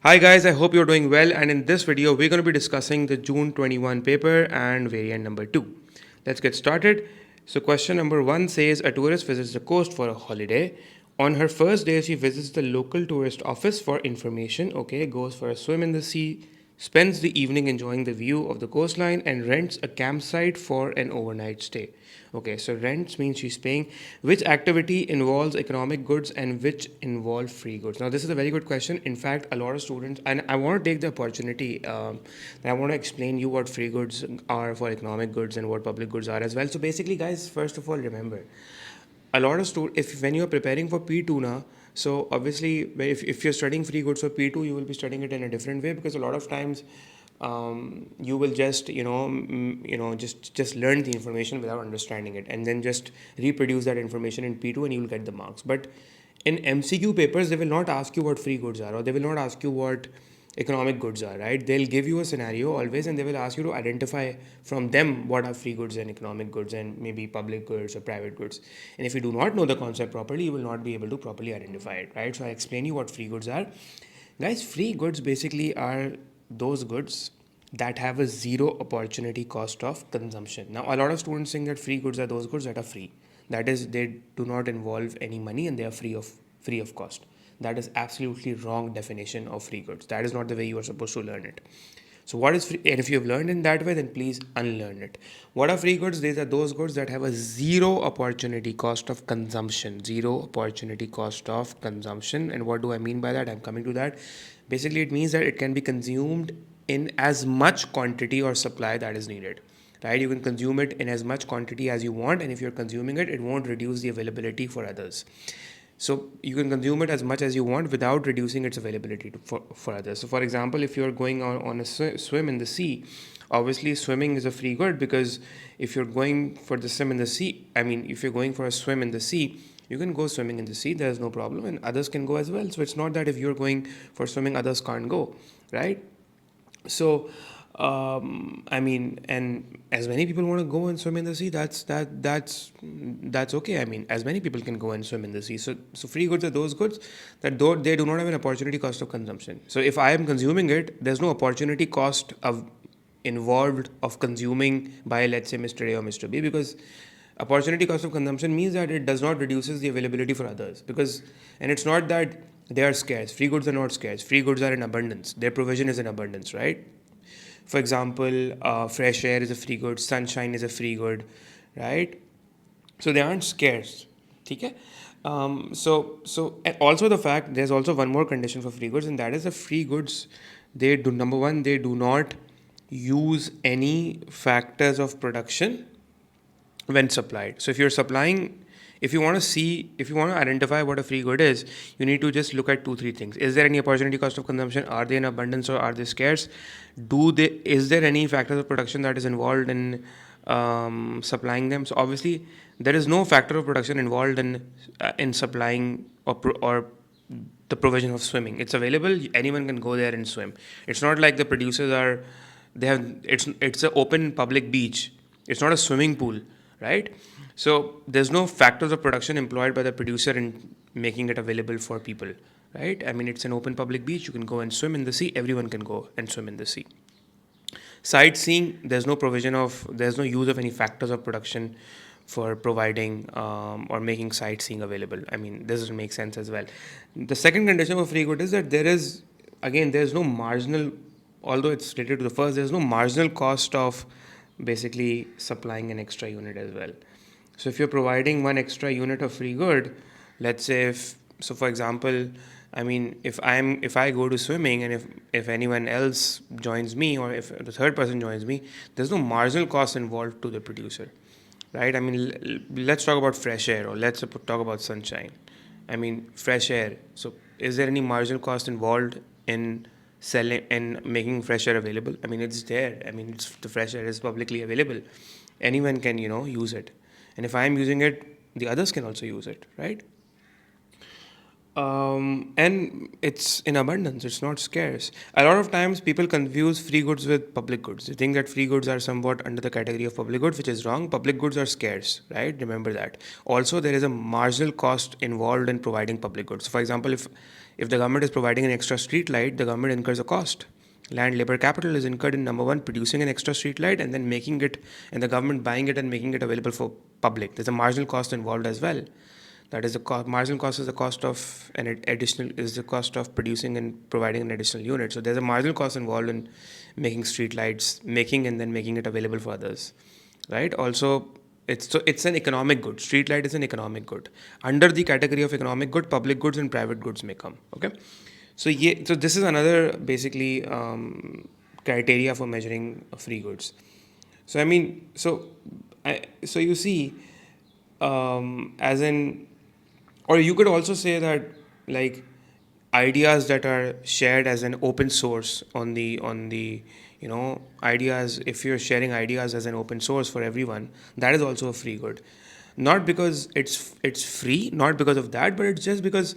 Hi guys, I hope you're doing well, and in this video we're going to be discussing the June 21 paper and variant number 2. Let's get started. So question number 1 says a tourist visits the coast for a holiday. On her first day she visits the local tourist office for information, goes for a swim in the sea, spends the evening enjoying the view of the coastline and rents a campsite for an overnight stay. Okay, so rents means she's paying. Which activity involves economic goods and which involve free goods? Now, this is a very good question. In fact, a lot of students, and I want to take the opportunity, and I want to explain you what free goods are for economic goods and what public goods are as well. So basically, guys, first of all, remember, a lot of students, if when you're preparing for P2 now, so obviously if you're studying free goods for P2, you will be studying it in a different way, because a lot of times you will just just learn the information without understanding it, and then just reproduce that information in P2 and you will get the marks. But in MCQ papers they will not ask you what free goods are, or they will not ask you what economic goods are, right? They'll give you a scenario always and they will ask you to identify from them what are free goods and economic goods and maybe public goods or private goods. And if you do not know the concept properly, you will not be able to properly identify it, right? So I explain you what free goods are. Guys, free goods basically are those goods that have a zero opportunity cost of consumption. Now, a lot of students think that free goods are those goods that are free. That is, they do not involve any money and they are free of cost. That is absolutely wrong definition of free goods. That is not the way you are supposed to learn it. So what is free? And if you have learned in that way, then please unlearn it. What are free goods? These are those goods that have a zero opportunity cost of consumption. Zero opportunity cost of consumption. And what do I mean by that? I'm coming to that. Basically, it means that it can be consumed in as much quantity or supply that is needed. Right? You can consume it in as much quantity as you want, and if you're consuming it, it won't reduce the availability for others. So you can consume it as much as you want without reducing its availability for others. So for example, if you're going on a swim in the sea, obviously swimming is a free good, because if you're going for the swim in the sea, if you're going for a swim in the sea, you can go swimming in the sea, there's no problem, and others can go as well. So it's not that if you're going for swimming, others can't go, right? So and as many people want to go and swim in the sea, that's okay. As many people can go and swim in the sea. So free goods are those goods that though they do not have an opportunity cost of consumption. So if I am consuming it, there's no opportunity cost of involved of consuming by, let's say, Mr. A or Mr. B, because opportunity cost of consumption means that it does not reduces the availability for others, because, and it's not that they are scarce. Free goods are not scarce. Free goods are in abundance. Their provision is in abundance, right? For example, fresh air is a free good, sunshine is a free good, right? So they aren't scarce. Okay? And also the fact, there's also one more condition for free goods, and that is the free goods, they do, number one, they do not use any factors of production when supplied. So if you're supplying, if you want to identify what a free good is, you need to just look at 2-3 things. Is there any opportunity cost of consumption? Are they in abundance or are they scarce? Is there any factors of production that is involved in supplying them? So obviously there is no factor of production involved in supplying or the provision of swimming. It's available. Anyone can go there and swim. It's not like the producers are, it's an open public beach. It's not a swimming pool, right? So there's no factors of production employed by the producer in making it available for people, right? It's an open public beach. You can go and swim in the sea. Everyone can go and swim in the sea. Sightseeing, there's no use of any factors of production for providing or making sightseeing available. This doesn't make sense as well. The second condition of free good is that there's no marginal, although it's related to the first, there's no marginal cost of basically supplying an extra unit as well. So if you're providing one extra unit of free good, let's say for example, if I go to swimming and if anyone else joins me, or if the third person joins me, there's no marginal cost involved to the producer, right? Let's talk about fresh air, or let's talk about sunshine. Fresh air. So is there any marginal cost involved in selling and making fresh air available? It's there. The fresh air is publicly available. Anyone can, use it. And if I'm using it, the others can also use it, right? And it's in abundance, it's not scarce. A lot of times people confuse free goods with public goods. They think that free goods are somewhat under the category of public goods, which is wrong. Public goods are scarce, right? Remember that. Also, there is a marginal cost involved in providing public goods. For example, If the government is providing an extra street light, the government incurs a cost. Land, labor, capital is incurred in number one, producing an extra street light and then making it, and the government buying it and making it available for public. There's a marginal cost involved as well. That is the marginal cost is the cost of the cost of producing and providing an additional unit. So there's a marginal cost involved in making street lights, making and then making it available for others, right? Also, it's an economic good. Street light is an economic good. Under the category of economic good, public goods and private goods may come. Okay. So this is another basically criteria for measuring free goods. So I mean, so you see, as in, or you could also say that like ideas that are shared as an open source on the ideas. If you're sharing ideas as an open source for everyone, that is also a free good. Not because it's free, not because of that, but it's just because,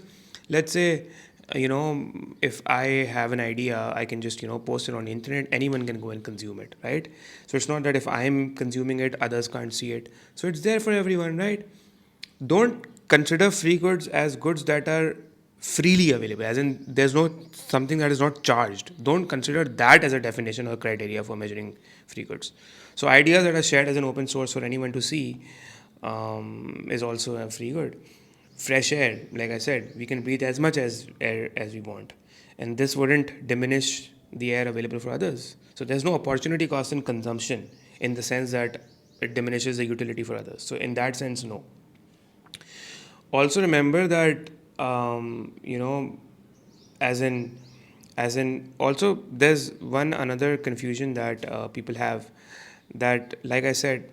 let's say, if I have an idea, I can just post it on the internet, anyone can go and consume it, right? So it's not that if I'm consuming it, others can't see it. So it's there for everyone, right? Don't consider free goods as goods that are freely available, as in there's no something that is not charged. Don't consider that as a definition or criteria for measuring free goods. So ideas that are shared as an open source for anyone to see is also a free good. Fresh air, like I said, we can breathe as much as air as we want, and this wouldn't diminish the air available for others. So there's no opportunity cost in consumption in the sense that it diminishes the utility for others. So in that sense, no. Also remember that as in also there's another confusion that people have, that like I said,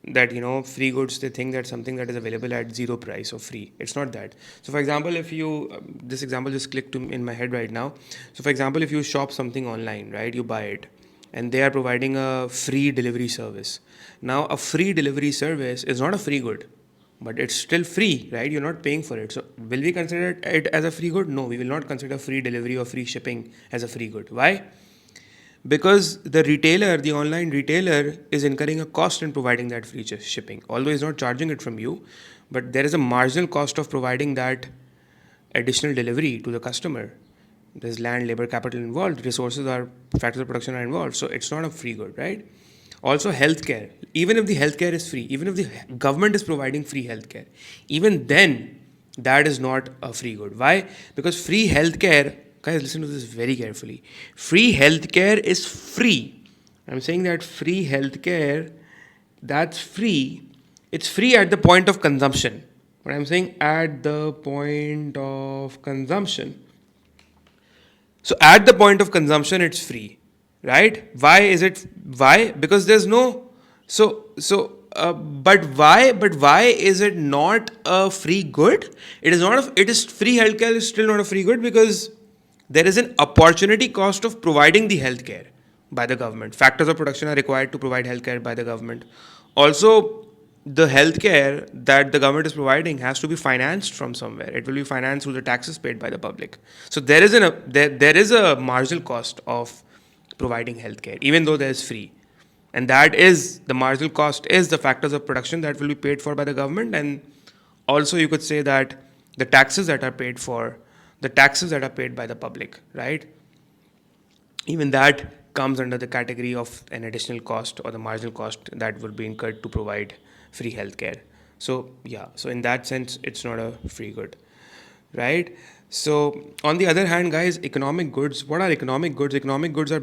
that free goods, they think that something that is available at zero price or free. It's not that. So for example, if you this example just clicked in my head right now. So for example, if you shop something online, right, you buy it and they are providing a free delivery service. Now a free delivery service is not a free good, but it's still free, right? You're not paying for it. So will we consider it as a free good? No, we will not consider free delivery or free shipping as a free good. Why? Because the online retailer is incurring a cost in providing that free shipping. Although he's not charging it from you, but there is a marginal cost of providing that additional delivery to the customer. There's land, labor, capital involved. Resources are factors of production are involved. So it's not a free good, right? Also, healthcare. Even if the healthcare is free, even if the government is providing free healthcare, even then that is not a free good. Why? Because free healthcare, guys, listen to this very carefully. Free healthcare is free. I'm saying that free healthcare, that's free. It's free at the point of consumption. But I'm saying at the point of consumption. So at the point of consumption, it's free, right? Why is it? Why? Because there's no. But why? But why is it not a free good? It is not. It is free healthcare is still not a free good because there is an opportunity cost of providing the healthcare by the government. Factors of production are required to provide healthcare by the government. Also, the healthcare that the government is providing has to be financed from somewhere. It will be financed through the taxes paid by the public. So there is a marginal cost of providing healthcare, even though there is free. And that is the marginal cost is the factors of production that will be paid for by the government. And also you could say that the taxes that are paid by the public, right? Even that comes under the category of an additional cost or the marginal cost that will be incurred to provide free healthcare. So yeah, so in that sense, it's not a free good, right? So on the other hand, guys, economic goods. What are economic goods? Economic goods are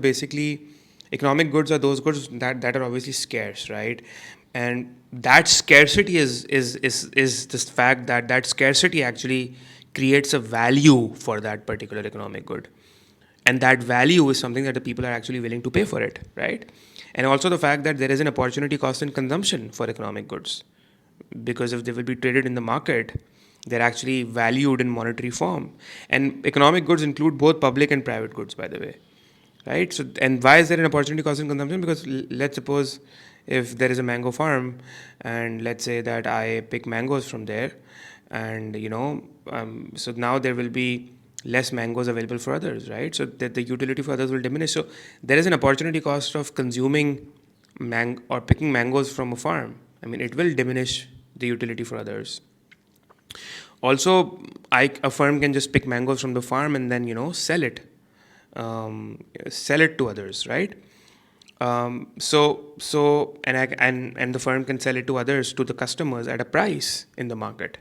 those goods that are obviously scarce, right? And that scarcity is this fact that scarcity actually creates a value for that particular economic good. And that value is something that the people are actually willing to pay for it, right? And also the fact that there is an opportunity cost in consumption for economic goods, because if they will be traded in the market, they're actually valued in monetary form. And economic goods include both public and private goods, by the way, right? So, and why is there an opportunity cost in consumption? Because let's suppose if there is a mango farm, and let's say that I pick mangoes from there, and so now there will be less mangoes available for others, right? So that the utility for others will diminish. So there is an opportunity cost of consuming or picking mangoes from a farm. I mean, it will diminish the utility for others. Also, a firm can just pick mangoes from the farm and then, sell it. Sell it to others, right? And the firm can sell it to others, to the customers, at a price in the market.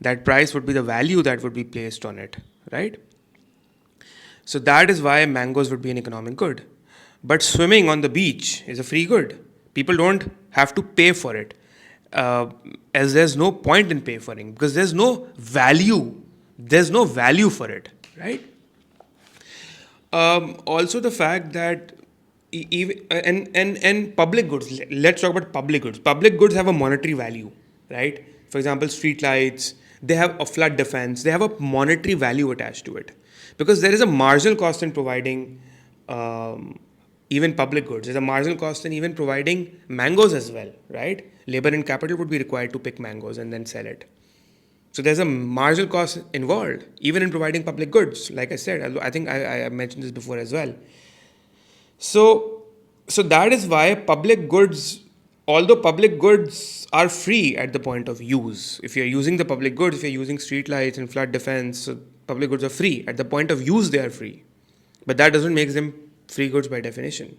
That price would be the value that would be placed on it, right? So that is why mangoes would be an economic good. But swimming on the beach is a free good. People don't have to pay for it, as there's no point in pay for it because there's no value. There's no value for it, right? Also, the fact that even and public goods. Let's talk about public goods. Public goods have a monetary value, right? For example, street lights. They have a flood defense. They have a monetary value attached to it because there is a marginal cost in providing even public goods. There's a marginal cost in even providing mangoes as well, right? Labor and capital would be required to pick mangoes and then sell it. So there's a marginal cost involved, even in providing public goods. Like I said, I think I mentioned this before as well. So that is why public goods, although public goods are free at the point of use, if you're using the public goods, if you're using street lights and flood defense, so public goods are free. At the point of use, they are free. But that doesn't make them free goods by definition,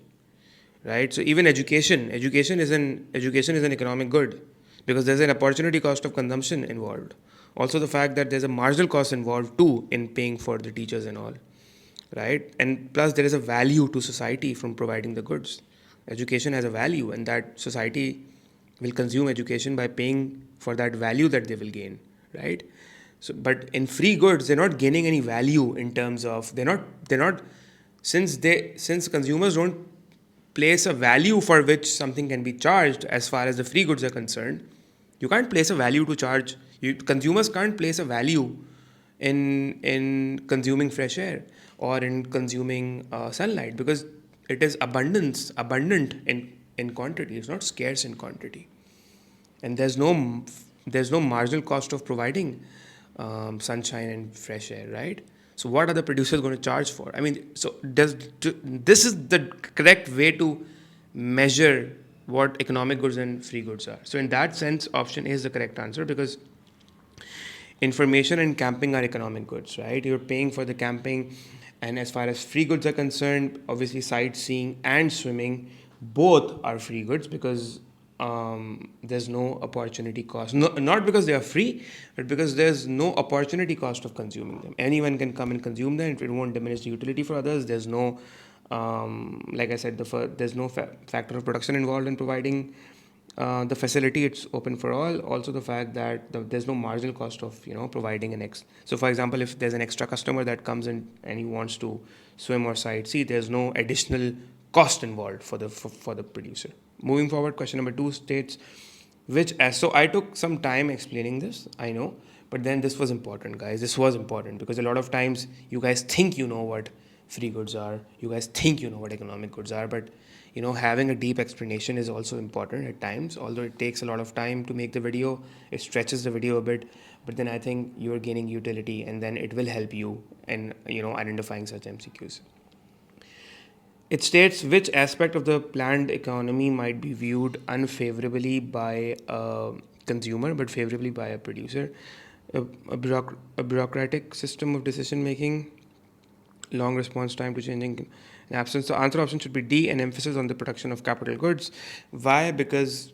right? So even education is an economic good because there's an opportunity cost of consumption involved. Also, the fact that there's a marginal cost involved too in paying for the teachers and all, right? And plus, there is a value to society from providing the goods. Education has a value, and that society will consume education by paying for that value that they will gain, right? So, but in free goods, they're not gaining any value in terms of since consumers don't place a value for which something can be charged as far as the free goods are concerned. You can't place a value to charge. Consumers can't place a value in consuming fresh air or in consuming sunlight because it is abundant in quantity. It's not scarce in quantity, and there's no marginal cost of providing sunshine and fresh air, right? So what are the producers going to charge for? I mean, this is the correct way to measure what economic goods and free goods are. So in that sense, option A is the correct answer because information and camping are economic goods, right? You're paying for the camping, and as far as free goods are concerned, obviously sightseeing and swimming both are free goods because there's no opportunity cost. No, not because they are free, but because there's no opportunity cost of consuming them. Anyone can come and consume them. It won't diminish the utility for others. There's no, like I said, there's no factor of production involved in providing the facility. It's open for all. Also, the fact that there's no marginal cost of providing an X. So, for example, if there's an extra customer that comes in and he wants to swim or sightsee, there's no additional cost involved for the producer. Moving forward, question number 2 states so I took some time explaining this, I know, but then this was important, guys. This was important because a lot of times you guys think you know what free goods are, you guys think you know what economic goods are, but having a deep explanation is also important at times. Although it takes a lot of time to make the video, it stretches the video a bit, but then I think you're gaining utility, and then it will help you in identifying such MCQs. It states which aspect of the planned economy might be viewed unfavorably by a consumer but favorably by a producer. A bureaucratic system of decision making, long response time to changing in absence. So answer option should be D, an emphasis on the production of capital goods. Why? Because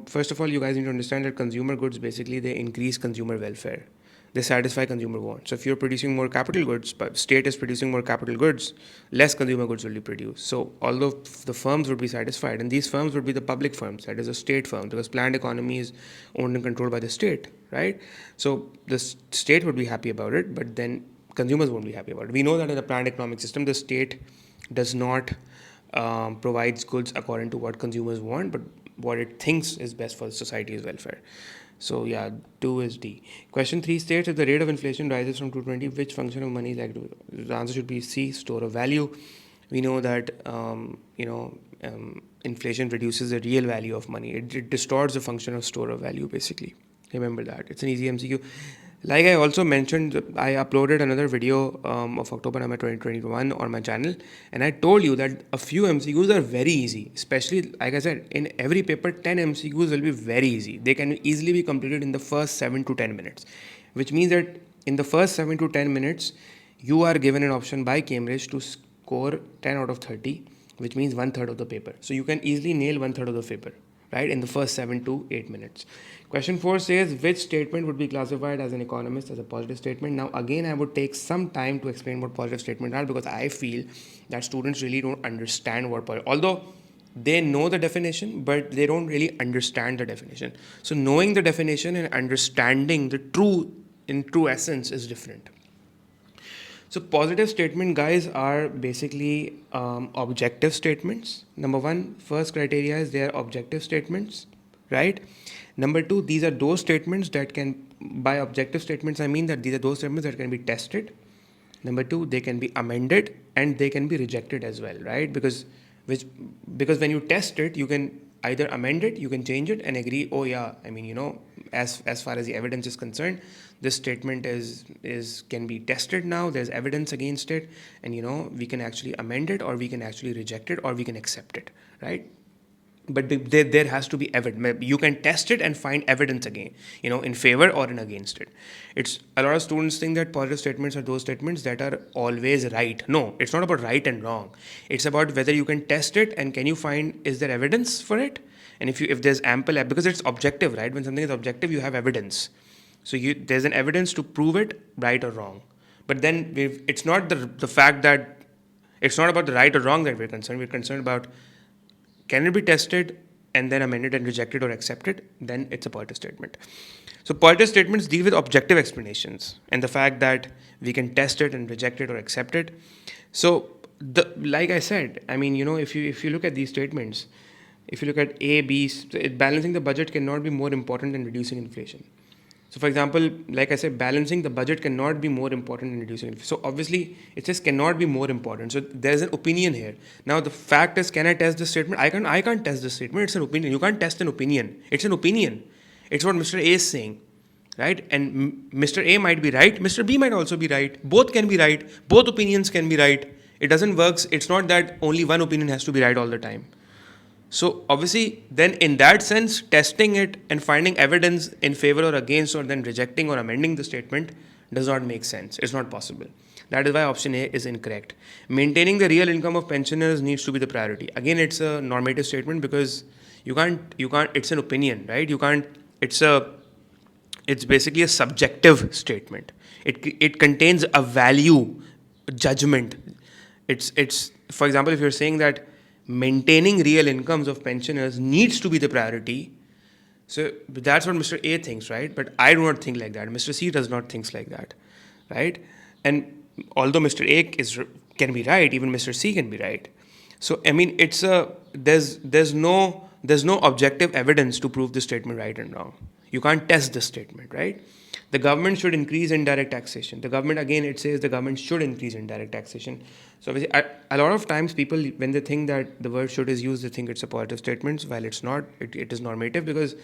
first of all, you guys need to understand that consumer goods basically they increase consumer welfare. They satisfy consumer wants. So if you're producing more capital goods, but state is producing more capital goods, less consumer goods will be produced. So although the firms would be satisfied, and these firms would be the public firms, that is a state firm, because planned economy is owned and controlled by the state, right? So the state would be happy about it, but then consumers won't be happy about it. We know that in a planned economic system, the state does not provides goods according to what consumers want, but what it thinks is best for society's welfare. So yeah, 2 is D. Question 3 states if the rate of inflation rises from 220, which function of money is likely to? The answer should be C, store of value. We know that inflation reduces the real value of money. It distorts the function of store of value basically. Remember that. It's an easy MCQ. Like I also mentioned, I uploaded another video of October 2021 on my channel, and I told you that a few MCQs are very easy. Especially, like I said, in every paper, 10 MCQs will be very easy. They can easily be completed in the first 7 to 10 minutes. which means that in the first 7 to 10 minutes, you are given an option by Cambridge to score 10 out of 30, which means 1/3 of the paper. So you can easily nail 1/3 of the paper, right, in the first 7 to 8 minutes. Question 4 says, which statement would be classified as an economist as a positive statement? Now, again, I would take some time to explain what positive statements are, because I feel that students really don't understand what although they know the definition, but they don't really understand the definition. So knowing the definition and understanding the true essence is different. So positive statement, guys, are basically objective statements. Number one, first criteria is they are objective statements, right? Number two, these are those statements that can, by objective statements, I mean that these are those statements that can be tested. Number two, they can be amended and they can be rejected as well, right? Because when you test it, you can either amend it, you can change it and agree, oh yeah, I mean, as far as the evidence is concerned, this statement can be tested now, there's evidence against it, and we can actually amend it, or we can actually reject it, or we can accept it, right? But there has to be evidence. You can test it and find evidence again, in favor or in against it. It's a lot of students think that positive statements are those statements that are always right. No, it's not about right and wrong. It's about whether you can test it and can you find, is there evidence for it? And if there's ample, because it's objective, right? When something is objective, you have evidence. So there's an evidence to prove it right or wrong. But then it's not the fact that it's not about the right or wrong that we're concerned. We're concerned about, can it be tested and then amended and rejected or accepted? Then it's a positive statement. So positive statements deal with objective explanations and the fact that we can test it and reject it or accept it. So like I said, I mean, if you look at these statements, if you look at A, B, balancing the budget cannot be more important than reducing inflation. So for example, like I said, balancing the budget cannot be more important than reducing inflation. So obviously, it just cannot be more important. So there's an opinion here. Now the fact is, can I test this statement? I can't test this statement. It's an opinion. You can't test an opinion. It's an opinion. It's what Mr. A is saying, right? And Mr. A might be right. Mr. B might also be right. Both can be right. Both opinions can be right. It doesn't work. It's not that only one opinion has to be right all the time. So obviously, then in that sense, testing it and finding evidence in favor or against, or then rejecting or amending the statement does not make sense. It's not possible. That is why option A is incorrect. Maintaining the real income of pensioners needs to be the priority. Again, it's a normative statement, because you can't, it's an opinion, right? It's basically a subjective statement. It contains a value judgment. It's, for example, if you're saying that maintaining real incomes of pensioners needs to be the priority, so that's what Mr. A thinks, right? But I do not think like that. Mr. C does not think like that, right? And although Mr. A can be right, even Mr. C can be right. So I mean, there's no objective evidence to prove this statement right and wrong. You can't test this statement, right? The government should increase indirect taxation. The government, again, it says the government should increase indirect taxation. So obviously, a lot of times people, when they think that the word should is used, they think it's a positive statement, while it's not. It is normative, because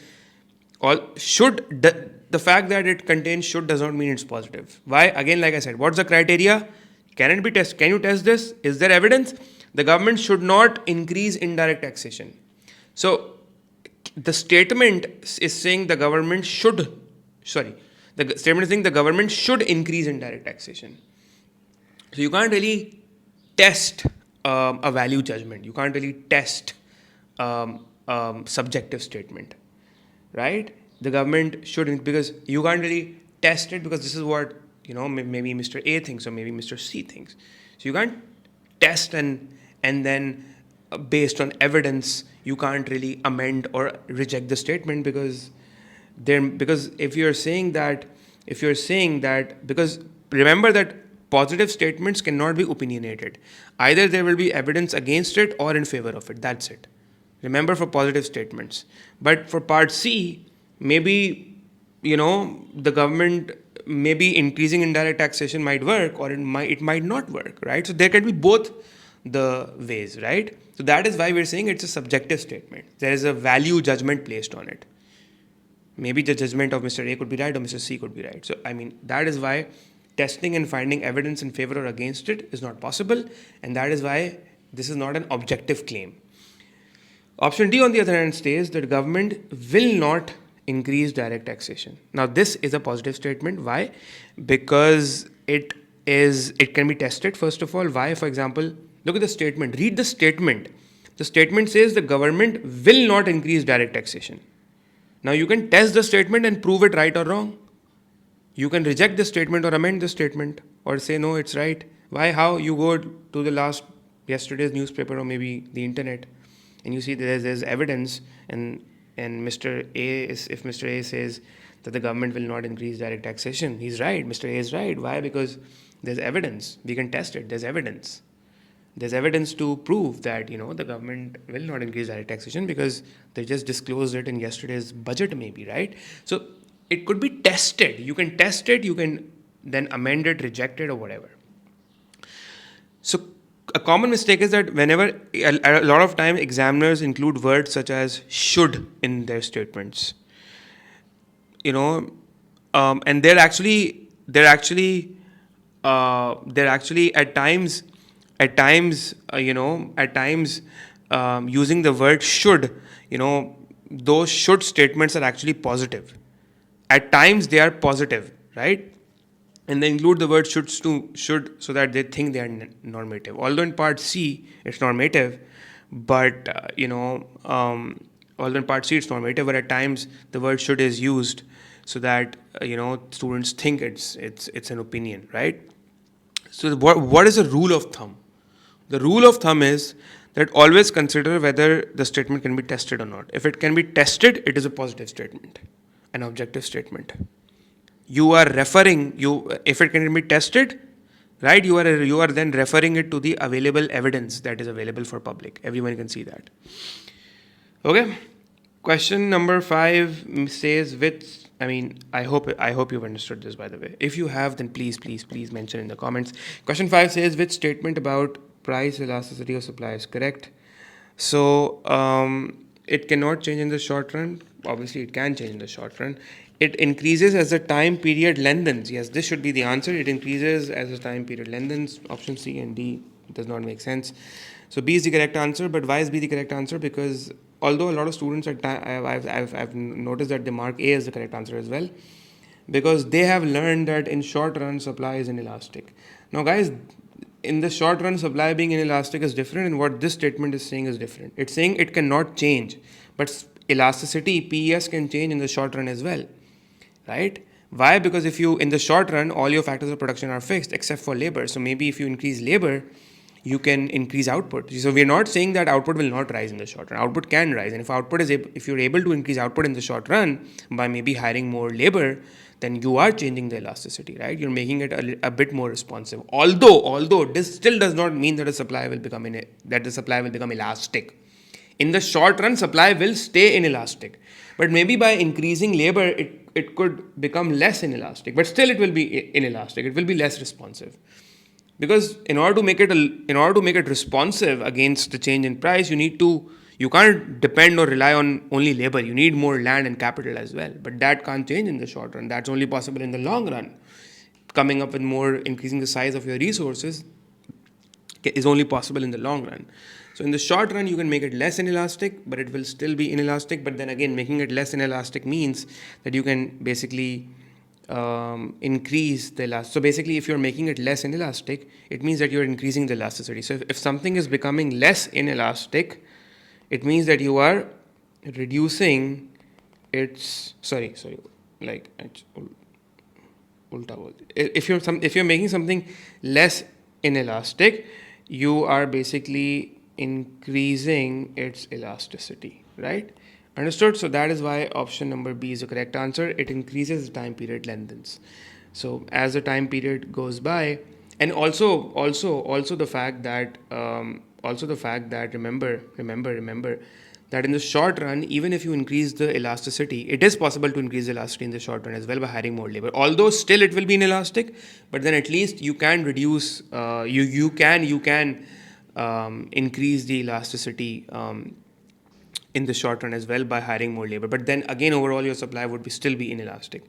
the fact that it contains should does not mean it's positive. Why? Again, like I said, what's the criteria? Can it be tested? Can you test this? Is there evidence? The government should not increase indirect taxation. So the statement is saying the government should, the statement is saying the government should increase indirect taxation. So you can't really test a value judgment. You can't really test subjective statement, right? The government shouldn't, because you can't really test it, because this is what, maybe Mr. A thinks or maybe Mr. C thinks. So you can't test and then based on evidence, you can't really amend or reject the statement, because if you're saying that, because remember that positive statements cannot be opinionated. Either there will be evidence against it or in favor of it. That's it. Remember, for positive statements. But for part C, maybe, the government, maybe increasing indirect taxation might work, or it might not work, right? So there can be both the ways, right? So that is why we're saying it's a subjective statement. There is a value judgment placed on it. Maybe the judgment of Mr. A could be right or Mr. C could be right. So, I mean, that is why testing and finding evidence in favor or against it is not possible, and that is why this is not an objective claim. Option D, on the other hand, states that government will not increase direct taxation. Now this is a positive statement. Why? Because it can be tested first of all. Why? For example, look at the statement. Read the statement. The statement says the government will not increase direct taxation. Now you can test the statement and prove it right or wrong. You can reject the statement or amend the statement or say no, it's right. Why? How? You go to the yesterday's newspaper or maybe the internet, and you see there's evidence, and if Mr. A says that the government will not increase direct taxation, he's right. Mr. A is right. Why? Because there's evidence. We can test it. There's evidence. There's evidence to prove that the government will not increase direct taxation because they just disclosed it in yesterday's budget, maybe, right? So it could be tested. You can test it. You can then amend it, reject it, or whatever. So a common mistake is that whenever a lot of time examiners include words such as should in their statements, and they're actually at times using the word should. Those should statements are actually positive. At times they are positive, right? And they include the word should so that they think they are normative. Although in part C it's normative, but although in part C it's normative, but at times the word should is used so that students think it's an opinion, right? So what is the rule of thumb? The rule of thumb is that always consider whether the statement can be tested or not. If it can be tested, it is a positive statement, an objective statement. If it can be tested, right, you are then referring it to the available evidence that is available for public. Everyone can see that. Okay. Question number 5 says I hope you've understood this, by the way. If you have, then please mention in the comments. Question 5 says which statement about price elasticity of supply is correct? So it cannot change in the short run. Obviously, it can change in the short run. It increases as the time period lengthens. Yes, this should be the answer. It increases as the time period lengthens. Option C and D does not make sense. So B is the correct answer. But why is B the correct answer? Because although a lot of students I've noticed that they mark A as the correct answer as well, because they have learned that in short run supply is inelastic. Now, guys, in the short run, supply being inelastic is different, and what this statement is saying is different. It's saying it cannot change, but elasticity, PES, can change in the short run as well, right? Why? Because if you, in the short run, all your factors of production are fixed except for labor. So maybe if you increase labor, you can increase output. So we're not saying that output will not rise in the short run. Output can rise, and if you're able to increase output in the short run by maybe hiring more labor, then you are changing the elasticity, right? You're making it a bit more responsive. Although this still does not mean that the supply will become elastic. In the short run, supply will stay inelastic, but maybe by increasing labor, it could become less inelastic. But still, it will be inelastic. It will be less responsive. Because in order to make it responsive against the change in price, you can't depend or rely on only labor. You need more land and capital as well. But that can't change in the short run. That's only possible in the long run. Coming up with more, increasing the size of your resources is only possible in the long run. So in the short run, you can make it less inelastic, but it will still be inelastic. But then again, making it less inelastic means that you can basically increase the elasticity. So basically, if you're making it less inelastic, it means that you're increasing the elasticity. So if something is becoming less inelastic, it means that you are reducing its if you're making something less inelastic, you are basically increasing its elasticity, right? Understood? So that is why option number B is the correct answer. It increases the time period lengthens. So as the time period goes by, and also the fact that remember that in the short run, even if you increase the elasticity, it is possible to increase the elasticity in the short run as well by hiring more labor. Although still it will be inelastic, but then at least you can reduce. You can increase the elasticity in the short run as well by hiring more labor. But then again, overall your supply would still be inelastic.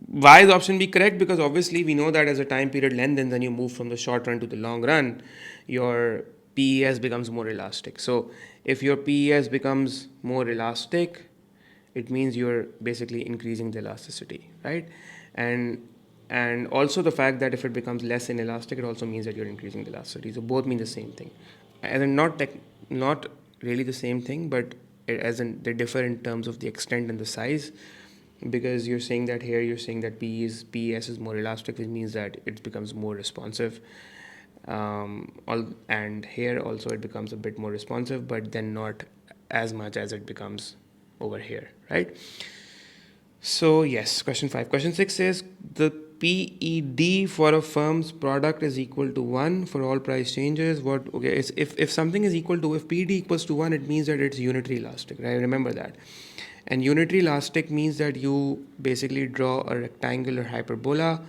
Why is option B correct? Because obviously we know that as a time period lengthens and you move from the short run to the long run, your PES becomes more elastic. So if your PES becomes more elastic, it means you're basically increasing the elasticity, right? And also the fact that if it becomes less inelastic, it also means that you're increasing the elasticity. So both mean the same thing, and then not really the same thing, but as in they differ in terms of the extent and the size. Because you're saying that here, you're saying that PES is more elastic, which means that it becomes more responsive. And here also it becomes a bit more responsive, but then not as much as it becomes over here, right? So yes, question 5. Question 6 says the PED for a firm's product is equal to 1 for all price changes. What, okay, is if something is equal to, if PED equals to 1, it means that it's unitary elastic, right? Remember that. And unitary elastic means that you basically draw a rectangular hyperbola,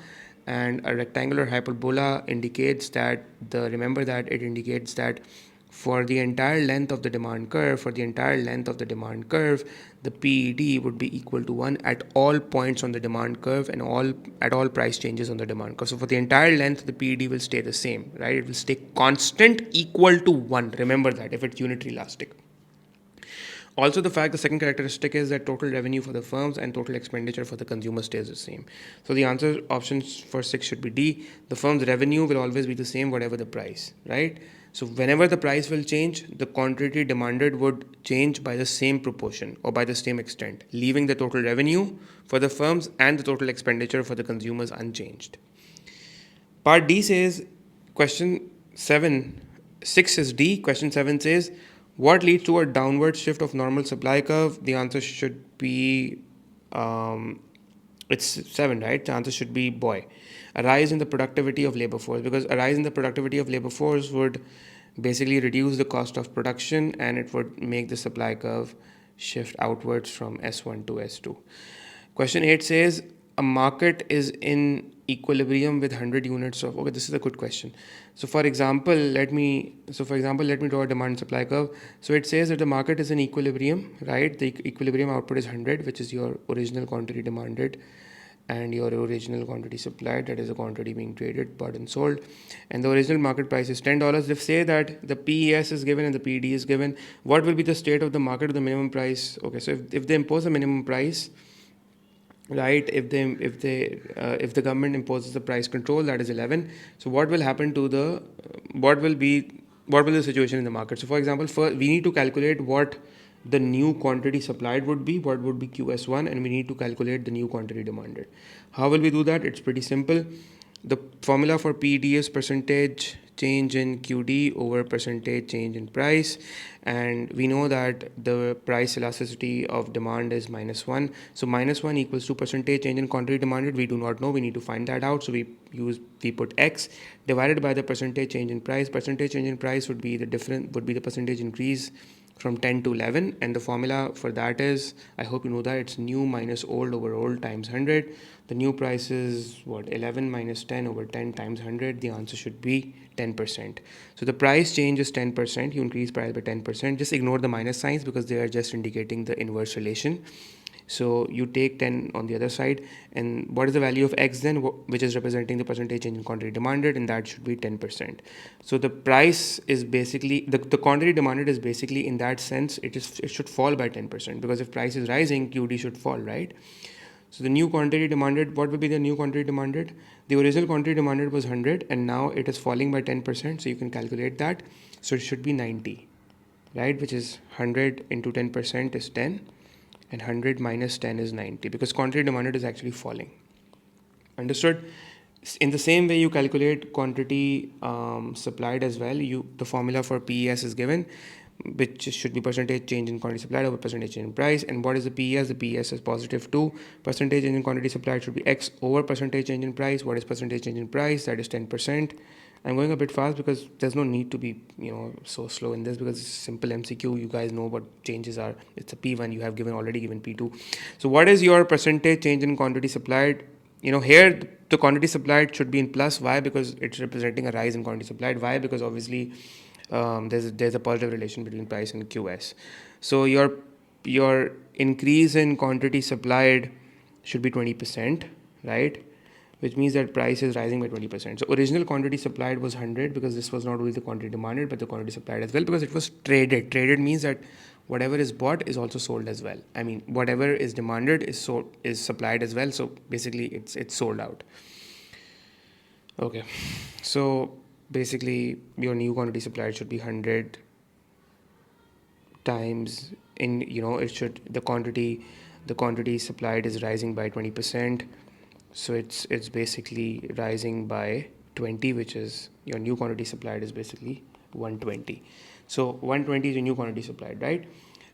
and a rectangular hyperbola indicates that remember that it indicates that for the entire length of the demand curve, the PED would be equal to 1 at all points on the demand curve and at all price changes on the demand curve. So for the entire length, the PED will stay the same, right? It will stay constant, equal to 1. Remember that if it's unitary elastic. Also, the second characteristic is that total revenue for the firms and total expenditure for the consumer stays the same. So the answer options for 6 should be D. The firm's revenue will always be the same, whatever the price, right? So whenever the price will change, the quantity demanded would change by the same proportion or by the same extent, leaving the total revenue for the firms and the total expenditure for the consumers unchanged. Part D says, question 7, 6 is D. Question 7 says, what leads to a downward shift of normal supply curve? The answer should be, it's 7, right? The answer should be boy. A rise in the productivity of labor force, because a rise in the productivity of labor force would basically reduce the cost of production, and it would make the supply curve shift outwards from S1 to S2. Question 8 says, a market is in equilibrium with 100 units of, okay, this is a good question. So for example, let me draw a demand and supply curve. So it says that the market is in equilibrium, right? The equilibrium output is 100, which is your original quantity demanded and your original quantity supplied, that is the quantity being traded, bought and sold. And the original market price is $10. If say that the PES is given and the PED is given, what will be the state of the market or the minimum price? Okay, so if they impose a minimum price, right, if the government imposes the price control, that is 11. So what will happen to what will the situation in the market? So for example, first we need to calculate what the new quantity supplied would be, what would be QS1, and we need to calculate the new quantity demanded. How will we do that? It's pretty simple. The formula for PED is percentage change in QD over percentage change in price, and we know that the price elasticity of demand is -1. So -1 equals to percentage change in quantity demanded. We do not know. We need to find that out. So we put X divided by the percentage change in price. Percentage change in price would be the percentage increase from 10 to 11, and the formula for that is, I hope you know that, it's new minus old over old times 100. The new price is 11 minus 10 over 10 times 100. The answer should be 10%. So the price change is 10%. You increase price by 10%. Just ignore the minus signs because they are just indicating the inverse relation. So you take 10 on the other side, and what is the value of X then, which is representing the percentage change in quantity demanded, and that should be 10%. So the price is basically, the quantity demanded is basically, in that sense, it should fall by 10%, because if price is rising, QD should fall, right? So the new quantity demanded, what will be the new quantity demanded? The original quantity demanded was 100, and now it is falling by 10%, so you can calculate that. So it should be 90, right? Which is 100 into 10% is 10. And 100 minus 10 is 90, because quantity demanded is actually falling. Understood? In the same way, you calculate quantity supplied as well. The formula for PES is given, which should be percentage change in quantity supplied over percentage change in price. And what is the PES? The PES is positive 2. Percentage change in quantity supplied should be X over percentage change in price. What is percentage change in price? That is 10%. I'm going a bit fast because there's no need to be, so slow in this, because it's simple MCQ. You guys know what changes are. It's a P1. You have already given P2. So what is your percentage change in quantity supplied? Here the quantity supplied should be in plus. Why? Because it's representing a rise in quantity supplied. Why? Because obviously there's a positive relation between price and QS. So your increase in quantity supplied should be 20%, right? Which means that price is rising by 20%. So original quantity supplied was 100, because this was not only the quantity demanded, but the quantity supplied as well, because it was traded. Traded means that whatever is bought is also sold as well. I mean, whatever is demanded is supplied as well. So basically, it's sold out. Okay, so basically, your new quantity supplied should be 100 times in, it should, the quantity supplied is rising by 20%. So it's basically rising by 20, which is your new quantity supplied is basically 120. So 120 is your new quantity supplied, right?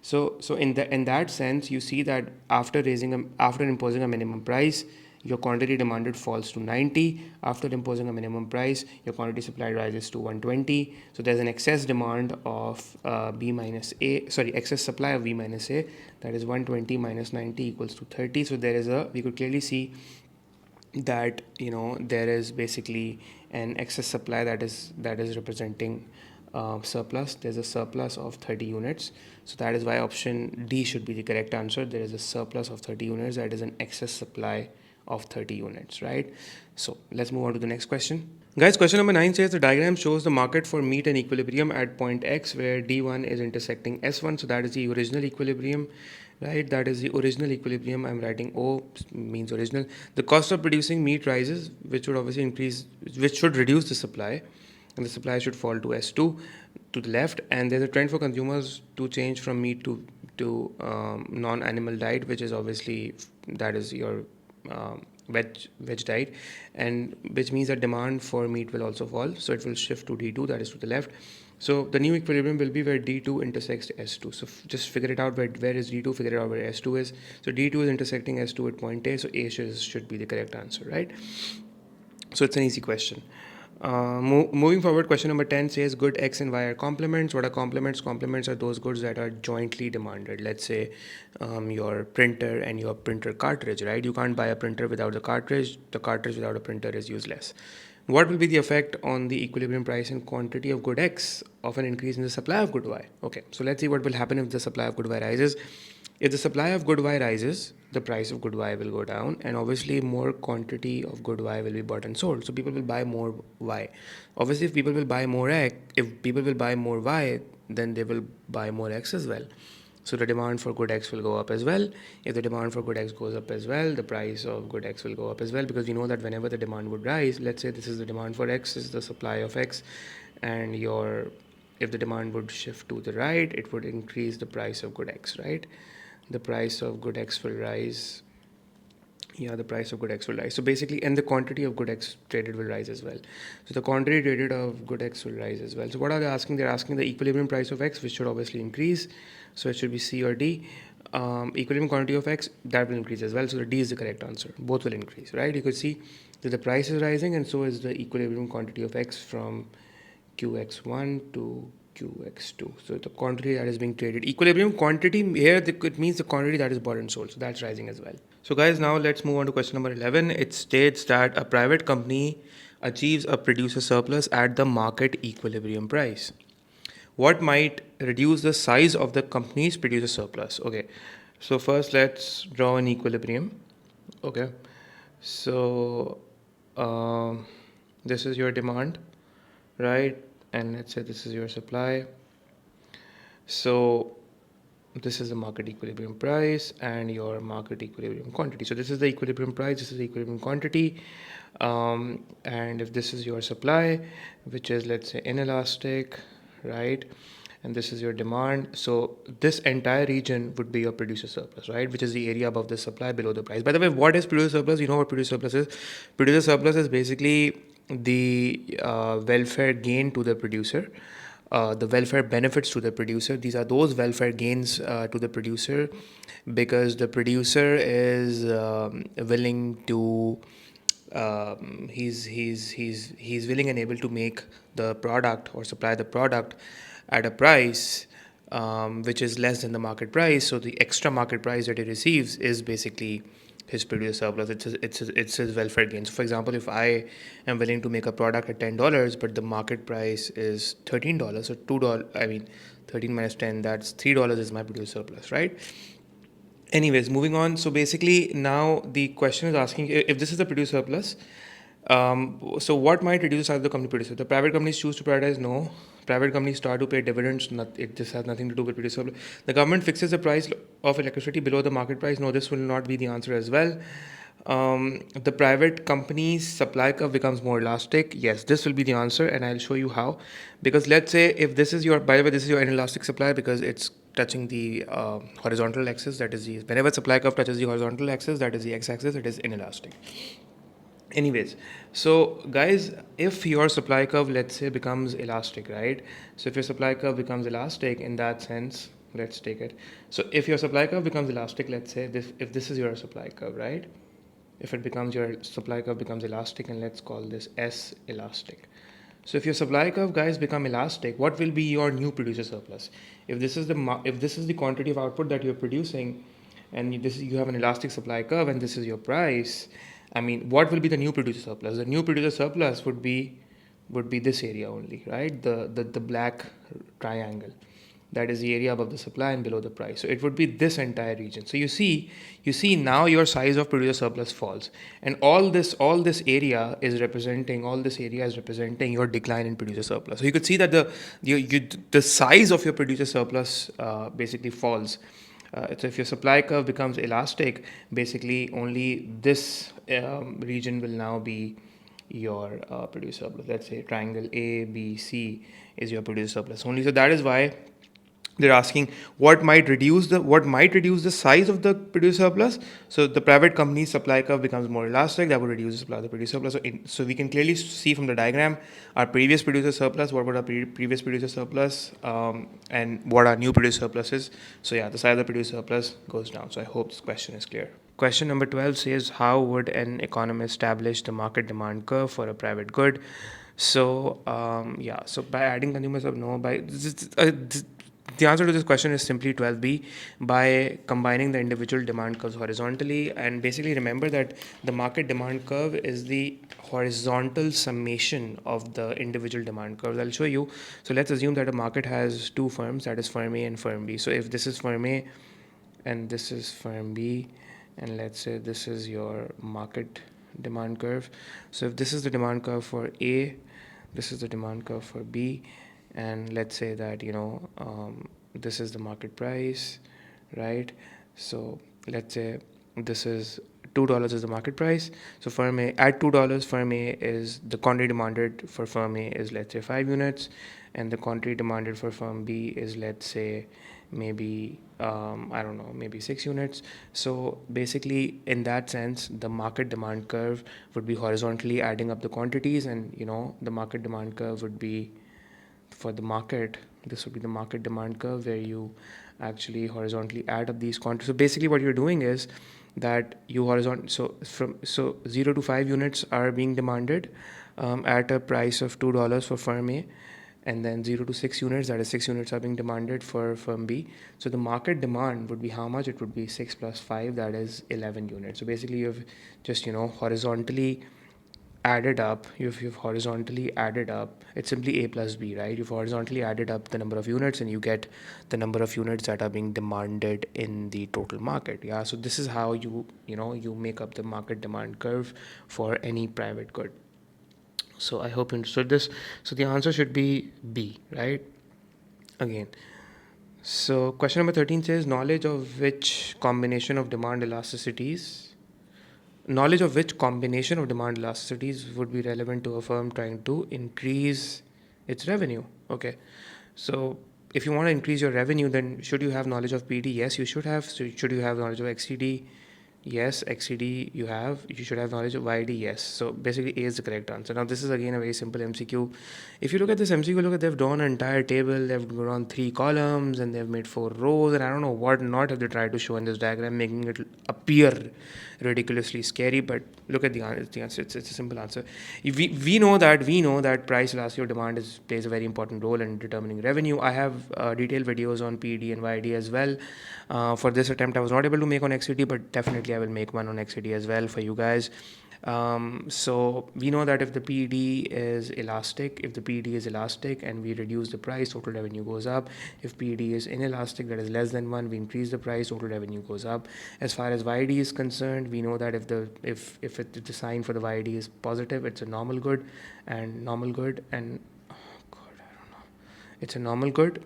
So in that sense, you see that after imposing a minimum price, your quantity demanded falls to 90. After imposing a minimum price, your quantity supplied rises to 120. So there's an excess demand of excess supply of B minus A, that is 120 minus 90 equals to 30. So we could clearly see that there is basically an excess supply that is representing surplus. There's a surplus of 30 units, so that is why option D should be the correct answer. There is a surplus of 30 units, that is an excess supply of 30 units, right? So let's move on to the next question. Guys, question number 9 says the diagram shows the market for meat and equilibrium at point X where D1 is intersecting S1. So that is the original equilibrium, right? That is the original equilibrium. I'm writing O means original. The cost of producing meat rises, which would obviously which should reduce the supply, and the supply should fall to S2 to the left. And there's a trend for consumers to change from meat to non-animal diet, which is obviously, that is your veg diet, and which means that demand for meat will also fall, so it will shift to D2, that is to the left. So the new equilibrium will be where D2 intersects S2. So just figure it out, where is D2, figure it out where S2 is. So D2 is intersecting S2 at point A, so A should be the correct answer, right? So it's an easy question. Moving forward, question number 10 says good X and Y are complements. What are complements? Complements are those goods that are jointly demanded. Let's say your printer and your printer cartridge, right? You can't buy a printer without the cartridge. The cartridge without a printer is useless. What will be the effect on the equilibrium price and quantity of good X of an increase in the supply of good Y? Okay, so let's see what will happen if the supply of good Y rises. If the supply of good Y rises, the price of good Y will go down, and obviously more quantity of good Y will be bought and sold. So people will buy more Y. Obviously, if people will buy more Y, then they will buy more X as well. So the demand for good X will go up as well. If the demand for good X goes up as well, the price of good X will go up as well, because we know that whenever the demand would rise, let's say this is the demand for X, is the supply of X, and if the demand would shift to the right, it would increase the price of good X, right? The price of good X will rise. Yeah, the price of good X will rise. So basically, and the quantity of good X traded will rise as well. So the quantity traded of good X will rise as well. So what are they asking? They're asking the equilibrium price of X, which should obviously increase. So it should be C or D. Equilibrium quantity of X, that will increase as well. So the D is the correct answer. Both will increase, right? You could see that the price is rising, and so is the equilibrium quantity of X from QX1 to QX2. So the quantity that is being traded. Equilibrium quantity here, it means the quantity that is bought and sold. So that's rising as well. So guys, now let's move on to question number 11. It states that a private company achieves a producer surplus at the market equilibrium price. What might reduce the size of the company's producer surplus? Okay, so first let's draw an equilibrium. Okay, so this is your demand, right? And let's say this is your supply. So this is the market equilibrium price and your market equilibrium quantity. So this is the equilibrium price, this is the equilibrium quantity. And if this is your supply, which is, let's say, inelastic, right? And this is your demand. So this entire region would be your producer surplus, right? Which is the area above the supply, below the price. By the way, what is producer surplus? You know what producer surplus is? Producer surplus is basically the welfare gain to the producer. The welfare benefits to the producer. These are those welfare gains to the producer, because the producer is willing to he's willing and able to make the product or supply the product at a price which is less than the market price. So the extra market price that he receives is basically his producer surplus. It's his welfare gain. So for example, if I am willing to make a product at $10, but the market price is $13, so $2, 13 minus 10, that's $3 is my producer surplus, right? Anyways, moving on. So basically now the question is asking, if this is the producer surplus, So what might reduce the size of the company producer? The private companies choose to prioritize? No. Private companies start to pay dividends. It just has nothing to do with producer. The government fixes the price of electricity below the market price. No, this will not be the answer as well. The private company's supply curve becomes more elastic. Yes, this will be the answer, and I'll show you how. Because let's say if this is your, by the way, this is your inelastic supply because it's touching the horizontal axis. That is the, whenever supply curve touches the horizontal axis, that is the x-axis. It is inelastic. Anyways, so guys, if your supply curve, let's say, becomes elastic, right? So if your supply curve becomes elastic in that sense, let's take it. So if your supply curve becomes elastic, let's say this, if this is your supply curve, right? If it becomes your supply curve becomes elastic, and let's call this S elastic. So if your supply curve, guys, become elastic, what will be your new producer surplus? If this is the quantity of output that you're producing, and this is, you have an elastic supply curve, and this is your price, I mean, what will be the new producer surplus? The new producer surplus would be this area only, right? The black triangle. That is the area above the supply and below the price. So it would be this entire region. So you see now your size of producer surplus falls, and all this area is representing your decline in producer surplus. So you could see that the size of your producer surplus basically falls. So if your supply curve becomes elastic, basically only this region will now be your producer surplus. Let's say triangle A, B, C is your producer surplus only. So that is why they're asking what might reduce the size of the producer surplus. So the private company's supply curve becomes more elastic. That would reduce the supply of the producer surplus. So we can clearly see from the diagram our previous producer surplus, what would our previous producer surplus, and what our new producer surplus is. So yeah, the size of the producer surplus goes down. So I hope this question is clear. Question number 12 says, how would an economist establish the market demand curve for a private good? So yeah, so by adding consumers of no, by the answer to this question is simply 12b, by combining the individual demand curves horizontally. And basically remember that the market demand curve is the horizontal summation of the individual demand curves. I'll show you. So let's assume that a market has two firms, that is firm A and firm B. So if this is firm A and this is firm B, and let's say this is your market demand curve. So if this is the demand curve for A, this is the demand curve for B, and let's say that this is the market price, right? So let's say this is $2 is the market price. So firm A at $2, firm A is the quantity demanded for firm A is, let's say, 5 units, and the quantity demanded for firm B is, let's say, maybe I don't know, maybe 6 units. So basically in that sense, the market demand curve would be horizontally adding up the quantities, and the market demand curve would be, for the market, this would be the market demand curve where you actually horizontally add up these quantities. So basically what you're doing is that you so 0 to 5 units are being demanded at a price of $2 for firm A, and then 0 to 6 units, that is 6 units, are being demanded for firm B. So the market demand would be how much? It would be 6 plus 5, that is 11 units. So basically you've just horizontally added up, you've horizontally added up, it's simply A plus B, right? You've horizontally added up the number of units, and you get the number of units that are being demanded in the total market. Yeah, so this is how you make up the market demand curve for any private good. So I hope you understood this. So the answer should be B, right? Again. So question number 13 says, knowledge of which combination of demand elasticities would be relevant to a firm trying to increase its revenue. Okay, so if you want to increase your revenue, then should you have knowledge of PD? Yes, you should have. So should you have knowledge of XCD? Yes, XCD you should have knowledge of YD. Yes. So basically A is the correct answer. Now this is again a very simple MCQ. If you look at this MCQ, they've drawn an entire table, they've drawn 3 columns, and they've made 4 rows, and I don't know what not have they tried to show in this diagram, making it appear ridiculously scary. But look at the answer. It's a simple answer. We know that price elasticity of demand plays a very important role in determining revenue. I have detailed videos on PD and YD as well. For this attempt I was not able to make on XCD, but definitely I will make one on XCD as well for you guys. So we know that if the PED is elastic, and we reduce the price, total revenue goes up. If PED is inelastic, that is less than 1, we increase the price, total revenue goes up. As far as YD is concerned, we know that if the sign for the YD is positive, it's a normal good, and oh God, I don't know. It's a normal good,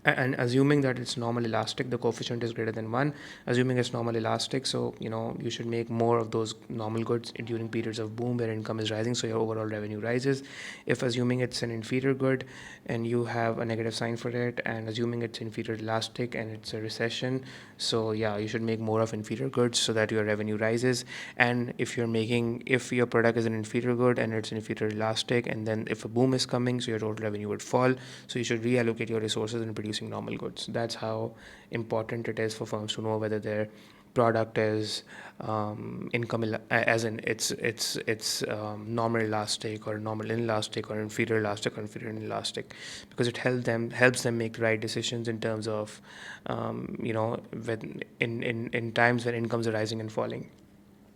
and assuming that it's normal elastic, the coefficient is greater than 1. Assuming it's normal elastic, so you should make more of those normal goods during periods of boom where income is rising, so your overall revenue rises. If assuming it's an inferior good and you have a negative sign for it, and assuming it's inferior elastic and it's a recession, so yeah, you should make more of inferior goods so that your revenue rises. And if your product is an inferior good and it's inferior elastic, and then if a boom is coming, so your total revenue would fall, so you should reallocate your resources in producing normal goods. That's how important it is for firms to know whether their product is as in it's normal elastic or normal inelastic or inferior elastic or inferior inelastic, because it helps them make the right decisions in terms of when in times when incomes are rising and falling.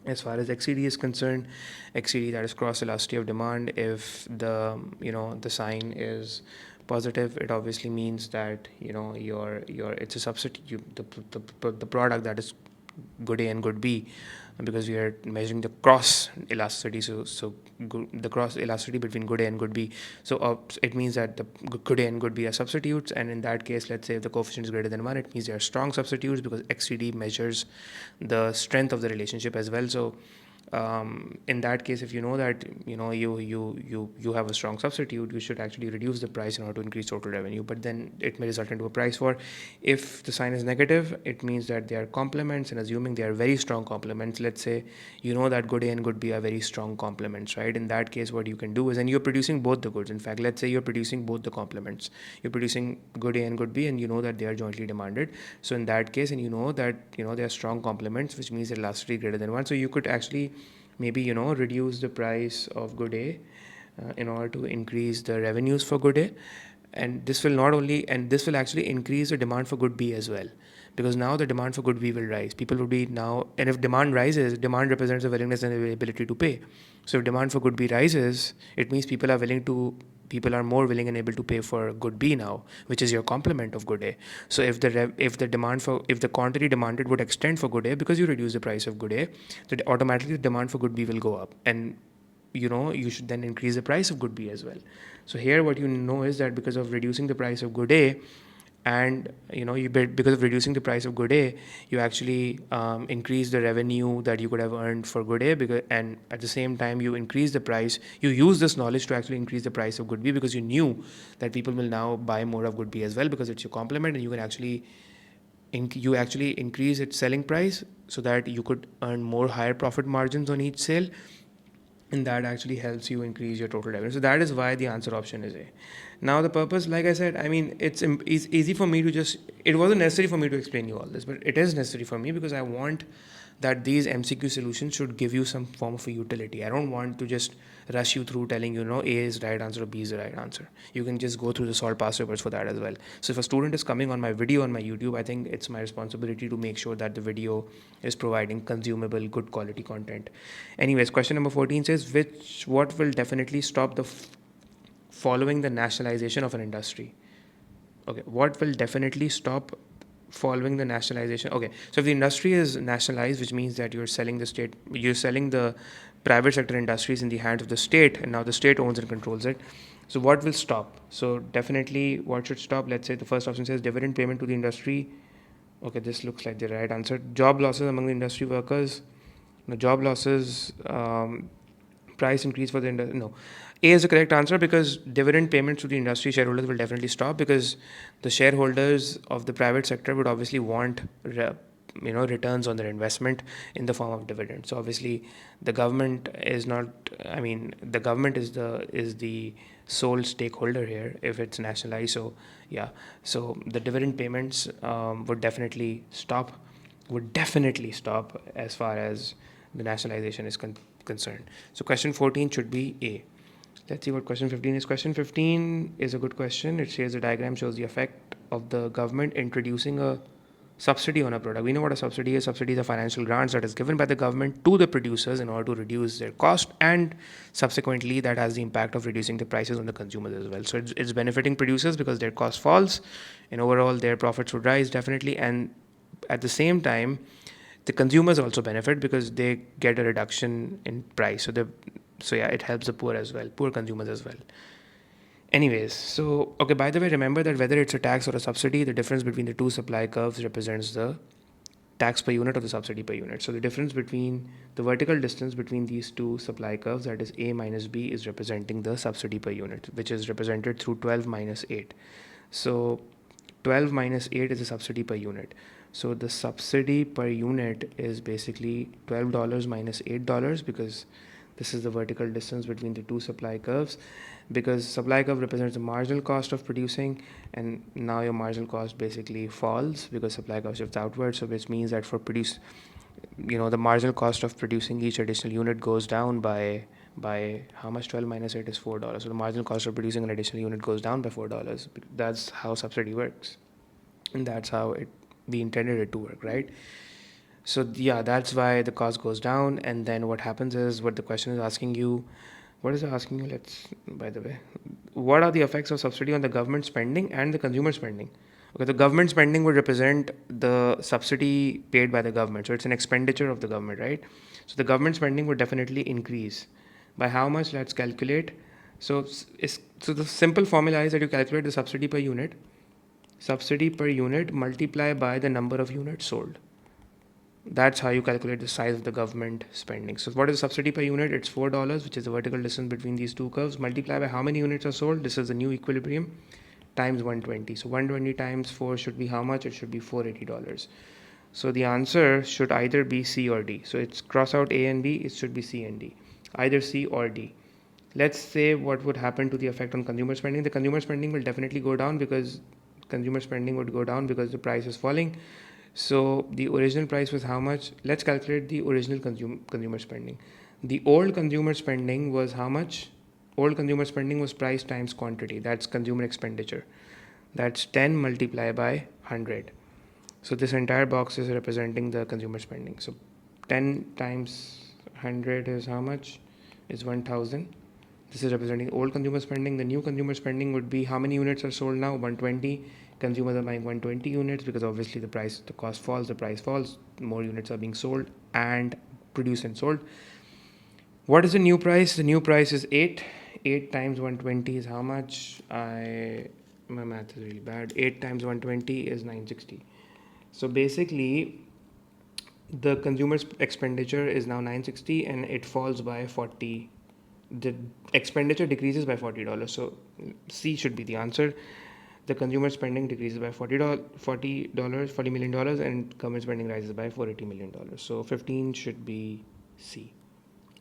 As far as XCD is concerned, XCD, that is cross elasticity of demand, if the sign is positive, it obviously means that your it's a substitute, the product that is good A and good B, because we are measuring the cross elasticity. So the cross elasticity between good A and good B. So it means that the good A and good B are substitutes, and in that case, let's say if the coefficient is greater than 1, it means they are strong substitutes, because XCD measures the strength of the relationship as well. So in that case, if you know that you have a strong substitute, you should actually reduce the price in order to increase total revenue, but then it may result into a price war. If the sign is negative, it means that they are complements, and assuming they are very strong complements, let's say that good A and good B are very strong complements, right? In that case, what you can do is, and you're producing both the goods, in fact, let's say you're producing both the complements, you're producing good A and good B, and you know that they are jointly demanded. So in that case, and that they are strong complements, which means elasticity greater than 1, so you could actually maybe reduce the price of good A in order to increase the revenues for good A, and this will actually increase the demand for good B as well, because now the demand for good B will rise. People will be now, and if demand rises, demand represents a willingness and ability to pay. So if demand for good B rises, it means people are more willing and able to pay for good B now, which is your complement of good A. So if the quantity demanded would extend for good A, because you reduce the price of good A, then automatically the demand for good B will go up, and you should then increase the price of good B as well. So here what is that because of reducing the price of good A, and because of reducing the price of good A, you actually increase the revenue that you could have earned for good A, and at the same time you increase the price. You use this knowledge to actually increase the price of good B, because you knew that people will now buy more of good B as well, because it's your complement, and you can actually increase its selling price so that you could earn more higher profit margins on each sale, and that actually helps you increase your total revenue. So that is why the answer option is A. Now the purpose, like I said, I mean, it's easy for me to it wasn't necessary for me to explain you all this, but it is necessary for me, because I want that these MCQ solutions should give you some form of a utility. I don't want to just rush you through telling A is the right answer or B is the right answer. You can just go through the solved past papers for that as well. So if a student is coming on my video on my YouTube, I think it's my responsibility to make sure that the video is providing consumable, good quality content. Anyways, question number 14 says, what will definitely stop the following the nationalization of an industry? Okay, what will definitely stop following the nationalization? Okay, so if the industry is nationalized, which means that you're selling the private sector industries in the hands of the state, and now the state owns and controls it. So what will stop? So definitely what should stop? Let's say the first option says dividend payment to the industry. Okay, this looks like the right answer. Job losses among the industry workers. No, job losses, price increase for the industry. No, A is the correct answer, because dividend payments to the industry shareholders will definitely stop, because the shareholders of the private sector would obviously want returns on their investment in the form of dividends. So obviously the government is not, I mean, the government is the sole stakeholder here if it's nationalized. So yeah, so the dividend payments would definitely stop as far as the nationalization is concerned. So question 14 should be A. Let's see what question 15 is. Question 15 is a good question. It says the diagram shows the effect of the government introducing a subsidy on a product. We know what a subsidy is. Subsidy is a financial grant that is given by the government to the producers in order to reduce their cost, and subsequently that has the impact of reducing the prices on the consumers as well. So it's benefiting producers because their cost falls, and overall their profits would rise definitely. And at the same time, the consumers also benefit because they get a reduction in price. So yeah, it helps the poor as well, poor consumers as well. Anyways, so okay, by the way, remember that whether it's a tax or a subsidy, the difference between the two supply curves represents the tax per unit or the subsidy per unit. So the difference between the vertical distance between these two supply curves, that is A minus B, is representing the subsidy per unit, which is represented through 12 minus 8. So 12 minus 8 is the subsidy per unit. So the subsidy per unit is basically $12 minus $8, because this is the vertical distance between the two supply curves, because supply curve represents the marginal cost of producing, and now your marginal cost basically falls because supply curve shifts outward. So which means that for produce, the marginal cost of producing each additional unit goes down by how much? 12 minus 8 is $4. So the marginal cost of producing an additional unit goes down by $4. That's how subsidy works, and that's how we intended it to work, right? So yeah, that's why the cost goes down. And then what happens is, what the question is asking you, what is it asking you? By the way, what are the effects of subsidy on the government spending and the consumer spending? Okay, the government spending would represent the subsidy paid by the government. So it's an expenditure of the government, right? So the government spending would definitely increase. By how much? Let's calculate. So the simple formula is that you calculate the subsidy per unit. Subsidy per unit multiply by the number of units sold. That's how you calculate the size of the government spending. So what is the subsidy per unit? It's $4, which is the vertical distance between these two curves. Multiply by how many units are sold. This is the new equilibrium, times 120. So 120 times 4 should be how much? It should be $480. So the answer should either be C or D. So it's cross out A and B. It should be C and D. Either C or D. Let's say what would happen to the effect on consumer spending. The consumer spending will definitely go down because the price is falling. So the original price was how much? Let's calculate the original consumer spending. The old consumer spending was how much? Old consumer spending was price times quantity. That's consumer expenditure. That's 10 multiplied by 100. So this entire box is representing the consumer spending. So 10 times 100 is how much? Is 1000. This is representing old consumer spending. The new consumer spending would be how many units are sold now? 120. Consumers are buying 120 units because obviously the cost falls, the price falls, more units are being sold and produced and sold. What is the new price? The new price is 8. 8 times 120 is how much? My math is really bad. 8 times 120 is 960. So basically, the consumer's expenditure is now 960 and it falls by 40. The expenditure decreases by $40. So C should be the answer. The consumer spending decreases by $40 million, and government spending rises by $480 million. So 15 should be C,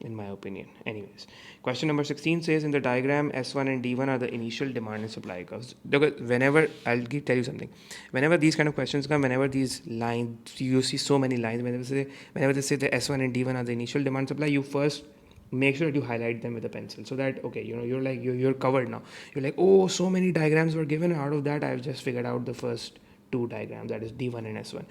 in my opinion. Anyways, question number 16 says, in the diagram, S1 and D1 are the initial demand and supply curves. Whenever, tell you something. Whenever these kind of questions come, whenever these lines, you see so many lines, whenever they say the S1 and D1 are the initial demand supply, you first make sure that you highlight them with a pencil, so that you're covered now. You're like, oh, so many diagrams were given, out of that I've just figured out the first two diagrams, that is D1 and S1.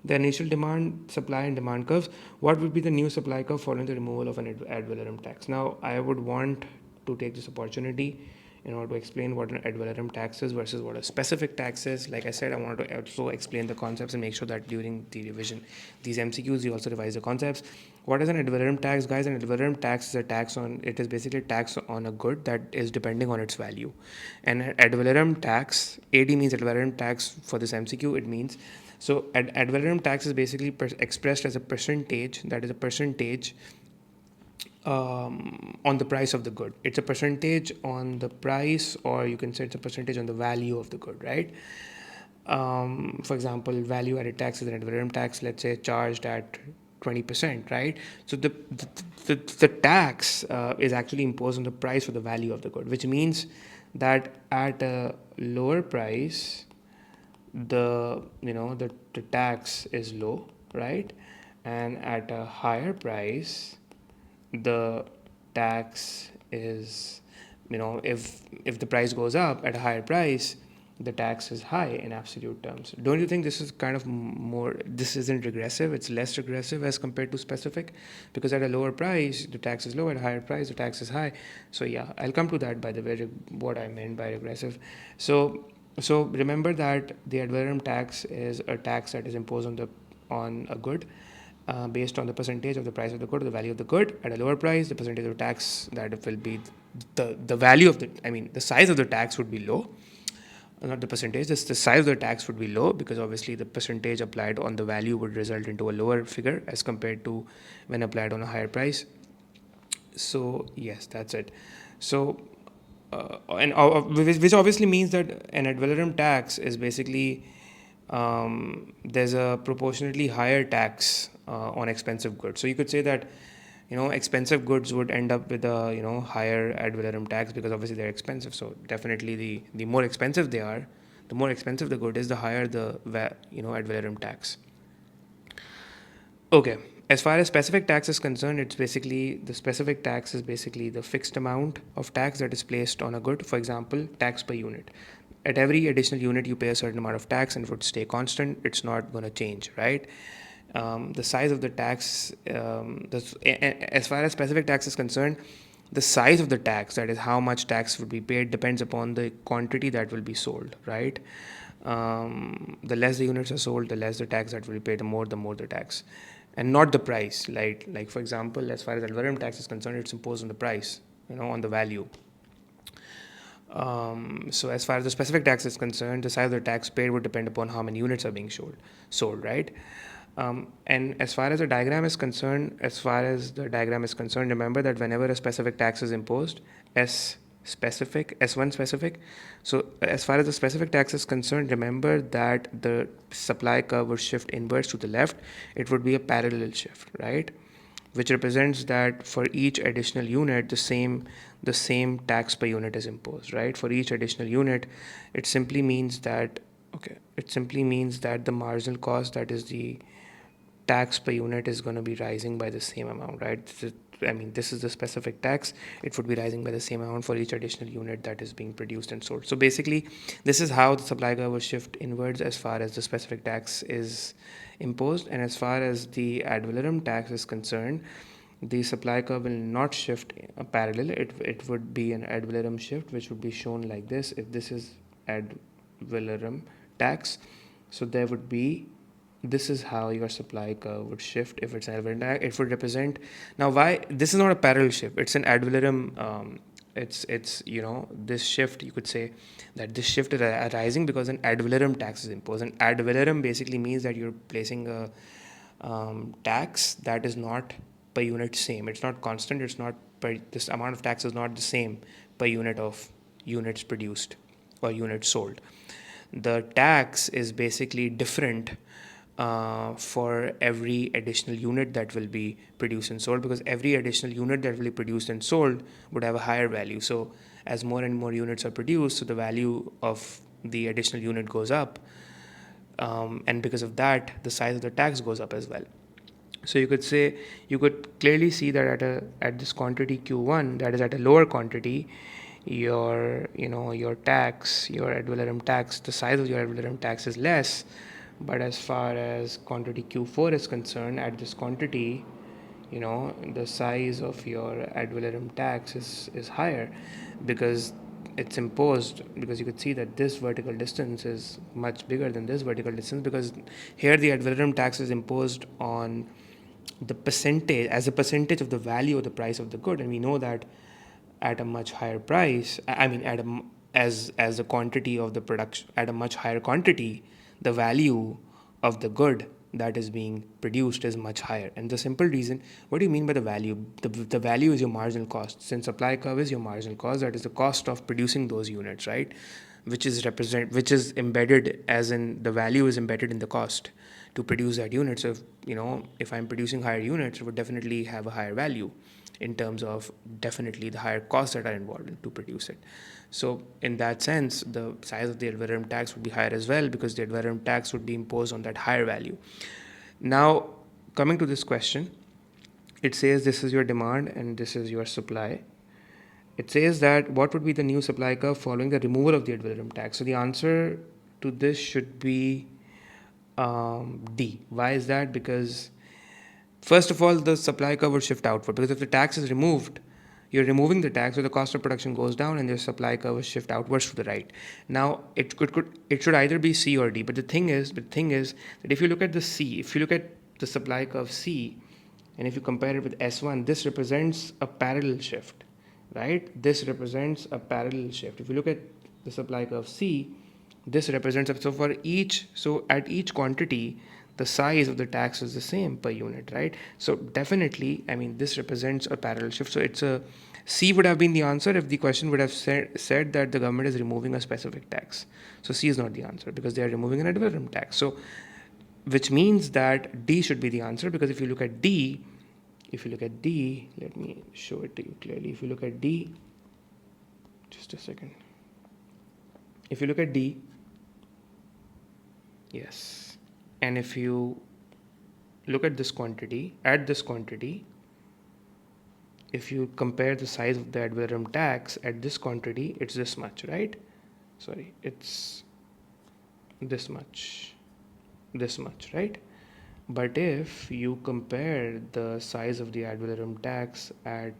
The initial demand, supply and demand curves. What would be the new supply curve following the removal of an ad valorem tax? Now I would want to take this opportunity in order to explain what an ad valorem tax is versus what a specific tax is. Like I said, I wanted to also explain the concepts and make sure that during the revision, these MCQs, you also revise the concepts. What is an ad valorem tax, guys? An ad valorem tax is it is basically a tax on a good that is depending on its value. And ad valorem tax, AD means ad valorem tax for this MCQ, it means, so ad valorem tax is basically expressed as a percentage, that is a percentage on the price of the good. It's a percentage on the price, or you can say it's a percentage on the value of the good, right? For example, value added tax is an ad valorem tax, let's say charged at 20%, right? So the tax is actually imposed on the price or the value of the good, which means that at a lower price, the tax is low, right? And at a higher price, the tax is, if the price goes up at a higher price, the tax is high in absolute terms. Don't you think this is kind of more, this isn't regressive, it's less regressive as compared to specific? Because at a lower price, the tax is low, at a higher price, the tax is high. So yeah, I'll come to that, by the way, what I meant by regressive. So remember that the ad valorem tax is a tax that is imposed on a good based on the percentage of the price of the good or the value of the good. At a lower price, the percentage of tax that will be the value of the size of the tax would be low. Not the percentage, the size of the tax would be low, because obviously the percentage applied on the value would result into a lower figure as compared to when applied on a higher price. So yes, that's it. So which obviously means that an ad valorem tax is basically there's a proportionately higher tax on expensive goods. So you could say that expensive goods would end up with a higher ad valorem tax, because obviously they're expensive. So definitely the more expensive they are, the more expensive the good is, the higher the ad valorem tax. Okay, as far as specific tax is concerned, it's basically, the specific tax is basically the fixed amount of tax that is placed on a good. For example, tax per unit. At every additional unit you pay a certain amount of tax, and it would stay constant, it's not going to change, right? The size of the tax, as far as specific tax is concerned, the size of the tax, that is how much tax would be paid, depends upon the quantity that will be sold, right? The less the units are sold, the less the tax that will be paid, the more the tax, and not the price. Like for example, as far as ad valorem tax is concerned, it's imposed on the price, on the value. So as far as the specific tax is concerned, the size of the tax paid would depend upon how many units are being sold, right? And as far as the diagram is concerned, remember that whenever a specific tax is imposed, S1 specific. So as far as the specific tax is concerned, remember that the supply curve would shift inwards to the left. It would be a parallel shift, right? Which represents that for each additional unit, the same tax per unit is imposed, right? For each additional unit, it simply means that the marginal cost, that is the tax per unit, is going to be rising by the same amount, right? This is the specific tax. It would be rising by the same amount for each additional unit that is being produced and sold. So basically, this is how the supply curve will shift inwards as far as the specific tax is imposed. And as far as the ad valorem tax is concerned, the supply curve will not shift parallel. It would be an ad valorem shift, which would be shown like this. If this is ad valorem tax, so there would be, this is how your supply curve would shift if it's an ad valorem tax. It would represent, now why this is not a parallel shift, it's an ad valorem. It's this shift, you could say that this shift is arising because an ad valorem tax is imposed. And ad valorem basically means that you're placing a tax that is not per unit same. It's not constant. It's not this amount of tax is not the same per unit of units produced or units sold. The tax is basically different for every additional unit that will be produced and sold, because every additional unit that will be produced and sold would have a higher value. So as more and more units are produced, so the value of the additional unit goes up, and because of that, the size of the tax goes up as well. So you could clearly see that at this quantity Q1, that is at a lower quantity, your tax, your ad valorem tax, the size of your ad valorem tax is less. But as far as quantity Q4 is concerned, at this quantity, the size of your ad valorem tax is higher, because it's imposed, because you could see that this vertical distance is much bigger than this vertical distance, because here the ad valorem tax is imposed on the percentage, as a percentage of the value of the price of the good. And we know that at a much higher price, as a quantity of the production, at a much higher quantity, the value of the good that is being produced is much higher. And the simple reason, what do you mean by the value? The value is your marginal cost. Since supply curve is your marginal cost, that is the cost of producing those units, right? Which is embedded, as in the value is embedded in the cost to produce that unit. So if I'm producing higher units, it would definitely have a higher value in terms of definitely the higher costs that are involved to produce it. So in that sense, the size of the ad valorem tax would be higher as well, because the ad valorem tax would be imposed on that higher value. Now, coming to this question, it says this is your demand and this is your supply. It says that what would be the new supply curve following the removal of the ad valorem tax? So the answer to this should be D. Why is that? Because first of all, the supply curve would shift outward, because if the tax is removed, you're removing the tax, so the cost of production goes down and the supply curve will shift outwards to the right. Now it should either be C or D, but the thing is that if you look at the C, if you look at the supply curve C, and if you compare it with S1, this represents a parallel shift, right? This represents a parallel shift. If you look at the supply curve C, this represents, so for each, so at each quantity, the size of the tax is the same per unit, right? So definitely, I mean, this represents a parallel shift. So it's a, C would have been the answer if the question would have said that the government is removing a specific tax. So C is not the answer because they are removing an ad valorem tax. So which means that D should be the answer, because if you look at D, let me show it to you clearly. If you look at D, just a second. If you look at D, yes, and if you look at this quantity, if you compare the size of the ad valorem tax at this quantity, it's this much, right? Sorry, it's this much, right? But if you compare the size of the ad valorem tax at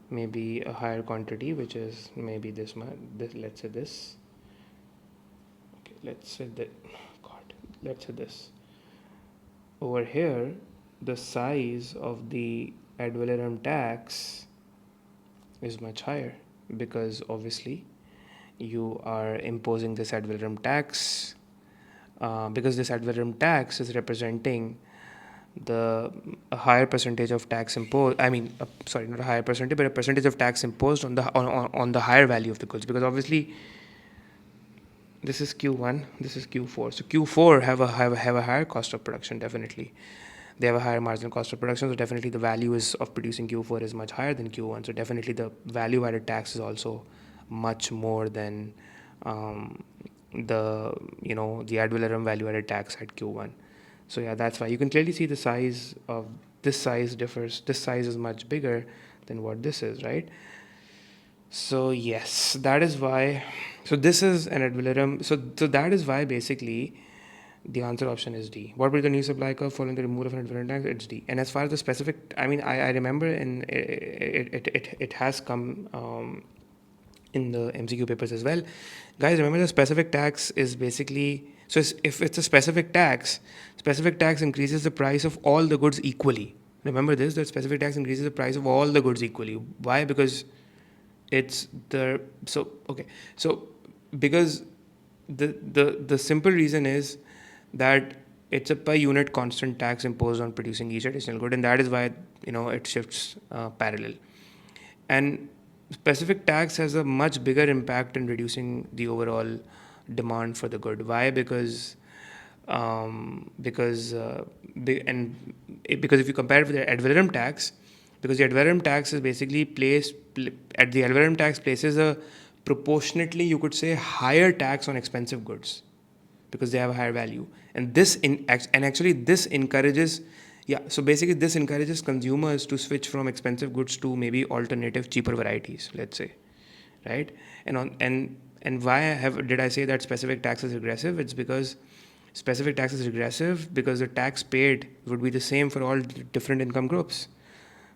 maybe a higher quantity, which is maybe this much, let's say this, okay, let's say this, over here, the size of the ad valorem tax is much higher, because obviously you are imposing this ad valorem tax, because this ad valorem tax is representing a higher percentage of tax imposed. I mean, sorry, not a higher percentage, but a percentage of tax imposed on the higher value of the goods, because obviously this is Q1, this is Q4. So Q4 have a higher cost of production. Definitely, they have a higher marginal cost of production. So definitely, the value of producing Q4 is much higher than Q1. So definitely, the value added tax is also much more than the ad valorem value added tax at Q1. So yeah, that's why you can clearly see the size of this size differs. This size is much bigger than what this is, right? So yes, that is why. So this is an ad valorem. So that is why basically the answer option is D. What will be the new supply curve following the removal of an ad valorem tax? It's D. And as far as the specific, I mean, I remember in it has come in the MCQ papers as well. Guys, remember the specific tax is basically, so if it's a specific tax increases the price of all the goods equally. Remember this, that specific tax increases the price of all the goods equally. Why? Because it's the, so okay, so because the simple reason is that it's a per unit constant tax imposed on producing each additional good, and that is why it shifts parallel. And specific tax has a much bigger impact in reducing the overall demand for the good. Why? Because because if you compare it with the ad valorem tax, because the ad valorem tax is basically places a proportionately, you could say, higher tax on expensive goods because they have a higher value, and this encourages, yeah, so basically this encourages consumers to switch from expensive goods to maybe alternative cheaper varieties, let's say, right? And why did I say that specific tax is regressive? It's because specific tax is regressive because the tax paid would be the same for all different income groups.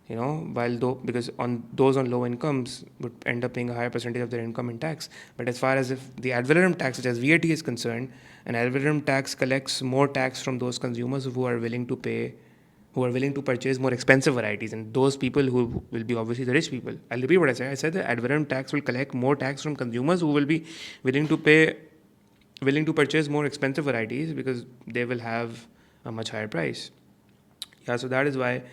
Because on those on low incomes would end up paying a higher percentage of their income in tax. But as far as if the ad valorem tax, such as VAT, is concerned, an ad valorem tax collects more tax from those consumers who are willing to purchase more expensive varieties, and those people who will be obviously the rich people. I'll repeat what I said. I said the ad valorem tax will collect more tax from consumers who will be willing to purchase more expensive varieties because they will have a much higher price. Yeah, so that is why.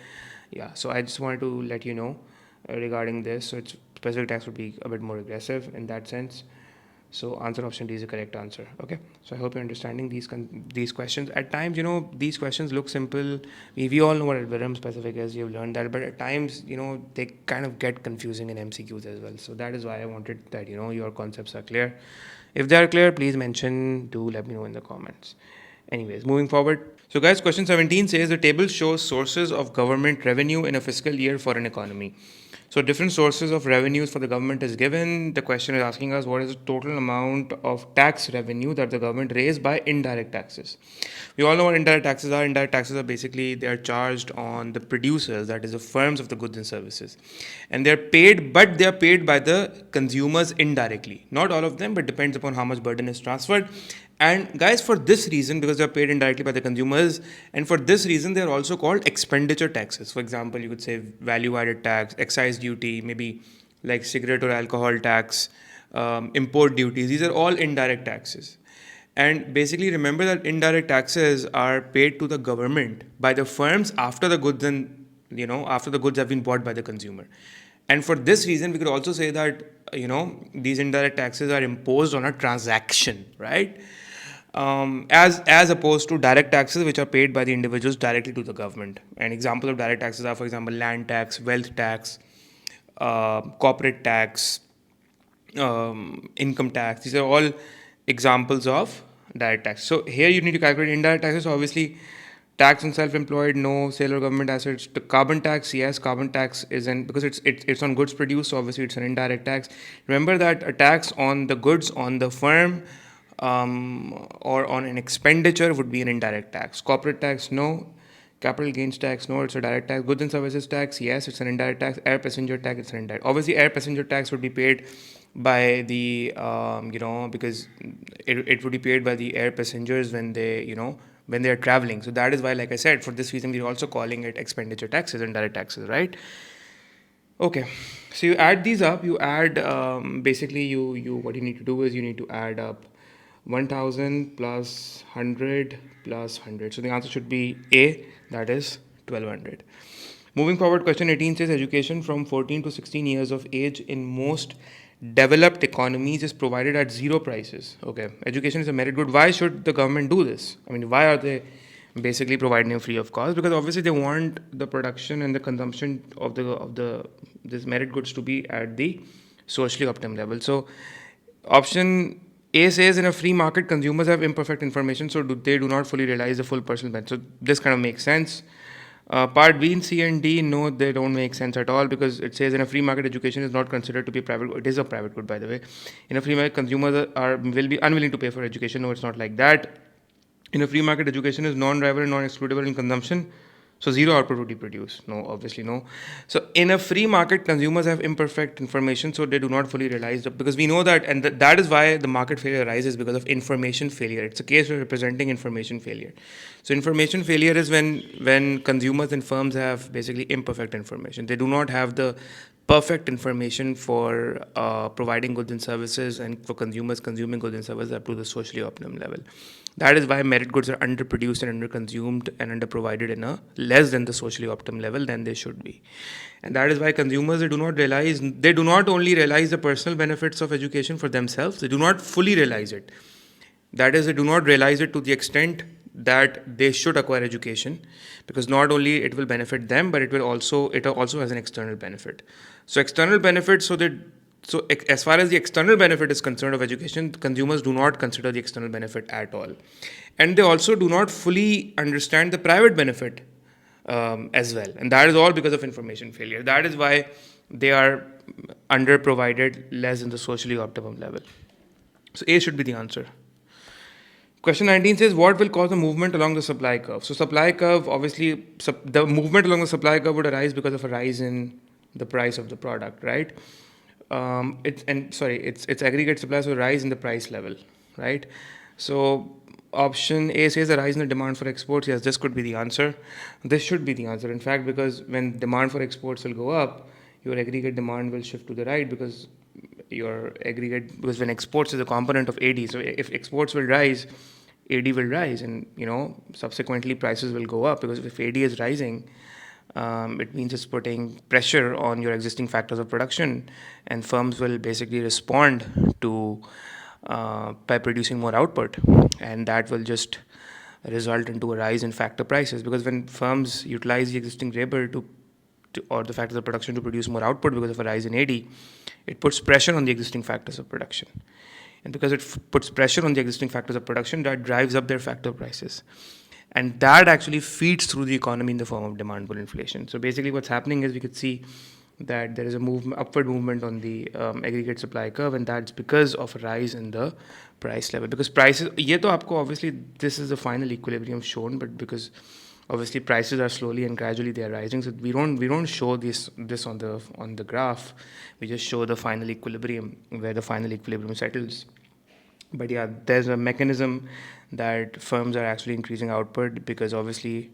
Yeah, so I just wanted to let you know regarding this. So it's specific tax would be a bit more aggressive in that sense. So answer option D is the correct answer. Okay. So I hope you're understanding these questions. At times, these questions look simple. We all know what ad valorem specific is. You've learned that, but at times, they kind of get confusing in MCQs as well. So that is why I wanted that your concepts are clear. If they are clear, please let me know in the comments. Anyways, moving forward. So guys, question 17 says the table shows sources of government revenue in a fiscal year for an economy. So different sources of revenues for the government is given. The question is asking us what is the total amount of tax revenue that the government raised by indirect taxes. We all know what indirect taxes are. Indirect taxes are basically they are charged on the producers, that is the firms of the goods and services, and they are paid, but they are paid by the consumers indirectly. Not all of them, but depends upon how much burden is transferred. And guys, for this reason, because they are paid indirectly by the consumers, and for this reason, they are also called expenditure taxes. For example, you could say value-added tax, excise duty, maybe like cigarette or alcohol tax, import duties. These are all indirect taxes. And basically, remember that indirect taxes are paid to the government by the firms after the goods after the goods have been bought by the consumer. And for this reason, we could also say that these indirect taxes are imposed on a transaction, right? As opposed to direct taxes, which are paid by the individuals directly to the government. And examples of direct taxes are, for example, land tax, wealth tax, corporate tax, income tax. These are all examples of direct tax. So here you need to calculate indirect taxes. So obviously, tax on self-employed, no. Sale or government assets. The carbon tax, yes, carbon tax isn't, because it's on goods produced. So obviously, it's an indirect tax. Remember that a tax on the goods on the firm or on an expenditure would be an indirect tax. Corporate tax, no. Capital gains tax, no, it's a direct tax. Goods and services tax, yes, it's an indirect tax. Air passenger tax, it's an indirect. Obviously, air passenger tax would be paid by the, because it would be paid by the air passengers when when they are traveling. So that is why, like I said, for this reason, we're also calling it expenditure taxes and direct taxes, right? Okay, so you add these up. You add basically you what you need to do is you need to add up 1000 plus 100 plus 100. So the answer should be A, that is 1200. Moving forward, question 18 says education from 14 to 16 years of age in most developed economies is provided at zero prices. Okay, education is a merit good. Why should the government do this? I mean, why are they basically providing it free of cost? Because obviously they want the production and the consumption of the this merit goods to be at the socially optimum level. So option A says in a free market, consumers have imperfect information, so they do not fully realize the full personal benefit. So this kind of makes sense. Part B, C, and D, no, they don't make sense at all, because it says in a free market, education is not considered to be private. It is a private good, by the way. In a free market, consumers will be unwilling to pay for education. No, it's not like that. In a free market, education is non-rival and non-excludable in consumption. So zero output would be produced. No, obviously no. So in a free market, consumers have imperfect information, so they do not fully realize that, because we know that, and that is why the market failure arises, because of information failure. It's a case of representing information failure. So information failure is when consumers and firms have basically imperfect information. They do not have the perfect information for providing goods and services, and for consumers consuming goods and services up to the socially optimum level. That is why merit goods are underproduced and underconsumed and underprovided in a less than the socially optimum level than they should be. And that is why consumers, they do not only realize the personal benefits of education for themselves, they do not fully realize it. That is, they do not realize it to the extent that they should acquire education, because not only it will benefit them, but it also has an external benefit. So external benefits, so as far as the external benefit is concerned of education, consumers do not consider the external benefit at all. And they also do not fully understand the private benefit as well. And that is all because of information failure. That is why they are underprovided, less than the socially optimum level. So A should be the answer. Question 19 says, what will cause the movement along the supply curve? So supply curve, obviously, the movement along the supply curve would arise because of a rise in the price of the product, right? It's aggregate supply, so rise in the price level, right? So option A says a rise in the demand for exports. Yes, this could be the answer. This should be the answer, in fact, because when demand for exports will go up, your aggregate demand will shift to the right, because when exports is a component of AD, so if exports will rise, AD will rise, and subsequently prices will go up, because if AD is rising, it means it's putting pressure on your existing factors of production, and firms will basically respond to by producing more output, and that will just result into a rise in factor prices, because when firms utilize the existing labor or the factors of production to produce more output because of a rise in AD, it puts pressure on the existing factors of production. And because it puts pressure on the existing factors of production, that drives up their factor prices. And that actually feeds through the economy in the form of demand pull inflation. So basically what's happening is we could see that there is a upward movement on the aggregate supply curve, and that's because of a rise in the price level. Because prices, ये तो आपको obviously this is the final equilibrium shown, but because obviously prices are slowly and gradually they are rising, so we don't show this on the graph. We just show the final equilibrium, where the final equilibrium settles. But yeah, there's a mechanism that firms are actually increasing output, because obviously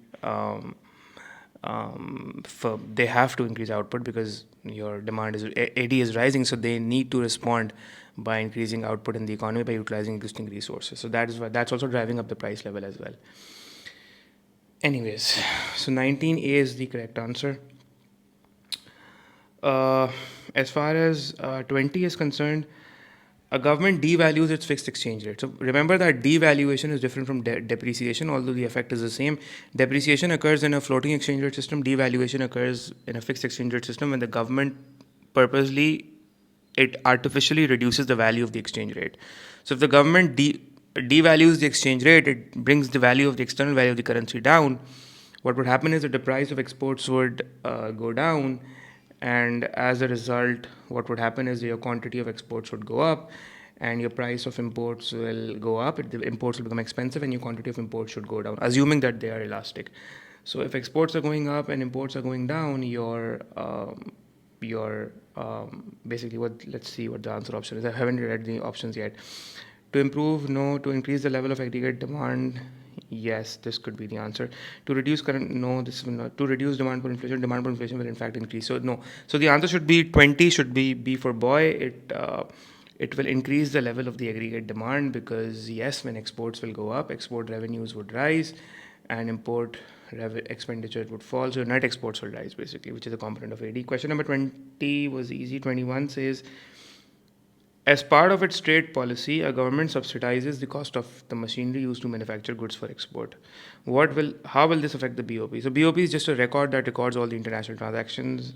they have to increase output because your demand is AD is rising, so they need to respond by increasing output in the economy by utilizing existing resources. So that's also driving up the price level as well. Anyways, so 19A is the correct answer. As far as 20 is concerned, a government devalues its fixed exchange rate. So remember that devaluation is different from depreciation, although the effect is the same. Depreciation occurs in a floating exchange rate system. Devaluation occurs in a fixed exchange rate system when the government purposely, it artificially reduces the value of the exchange rate. So if the government devalues the exchange rate, it brings the value of the external value of the currency down. What would happen is that the price of exports would go down, and as a result, what would happen is your quantity of exports would go up, and your price of imports will go up. The imports will become expensive, and your quantity of imports should go down, assuming that they are elastic. So if exports are going up and imports are going down, your basically let's see what the answer option is. I haven't read the options yet. To improve, no. To increase the level of aggregate demand, yes, this could be the answer. To reduce current, no, this will not. To reduce demand for inflation will in fact increase. So no. So the answer should be 20. Should be B for boy. It will increase the level of the aggregate demand, because yes, when exports will go up, export revenues would rise, and import expenditure would fall. So net exports will rise basically, which is a component of AD. Question number 20 was easy. 21 says, as part of its trade policy, a government subsidizes the cost of the machinery used to manufacture goods for export. How will this affect the BOP? So BOP is just a record that records all the international transactions.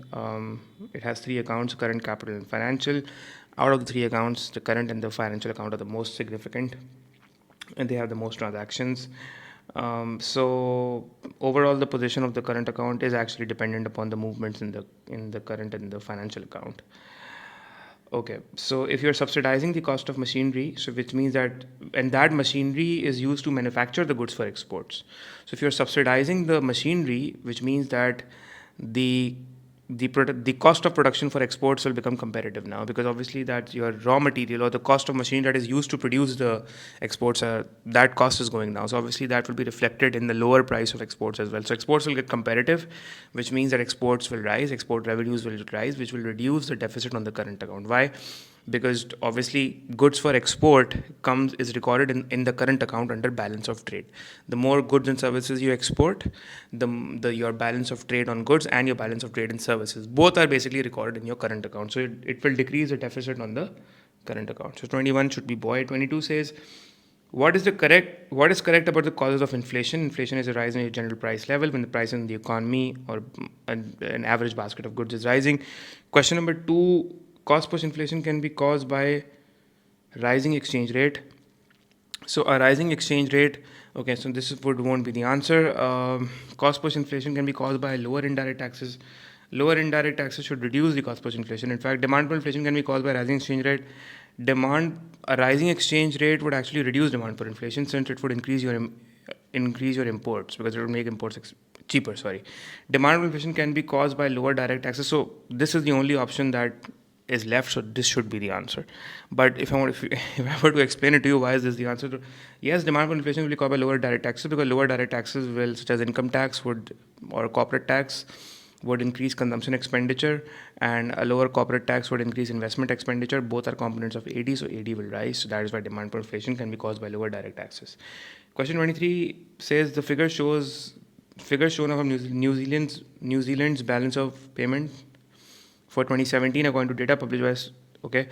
It has three accounts: current, capital, and financial. Out of the three accounts, the current and the financial account are the most significant, and they have the most transactions. So overall, the position of the current account is actually dependent upon the movements in the current and the financial account. Okay, so if you're subsidizing the cost of machinery, so which means that, and that machinery is used to manufacture the goods for exports. So if you're subsidizing the machinery, which means that the the cost of production for exports will become competitive now, because obviously that your raw material or the cost of machine that is used to produce the exports, that cost is going down. So obviously that will be reflected in the lower price of exports as well. So exports will get competitive, which means that exports will rise, export revenues will rise, which will reduce the deficit on the current account. Why? Because obviously goods for export is recorded in the current account under balance of trade. The more goods and services you export, your balance of trade on goods and your balance of trade in services, both are basically recorded in your current account. So it will decrease the deficit on the current account. So 21 should be boy. 22 says, what is correct about the causes of inflation? Inflation is a rise in your general price level when the price in the economy or an average basket of goods is rising. Question number 2, cost push inflation can be caused by rising exchange rate. So a rising exchange rate, okay, so this won't be the answer. Cost push inflation can be caused by lower indirect taxes. Lower indirect taxes should reduce the cost push inflation. In fact, demand pull inflation can be caused by rising exchange rate. A rising exchange rate would actually reduce demand for inflation, since it would increase your imports, because it would make imports cheaper. Sorry, demand inflation can be caused by lower direct taxes. So this is the only option that is left. So this should be the answer. But if I were to explain it to you, why is this the answer? Yes, demand for inflation will be caused by lower direct taxes, because lower direct taxes will, such as income tax or corporate tax, would increase consumption expenditure, and a lower corporate tax would increase investment expenditure. Both are components of AD, so AD will rise. So that is why demand for inflation can be caused by lower direct taxes. Question 23 says, the figure shown of New Zealand's balance of payment for 2017 according to data published by, okay,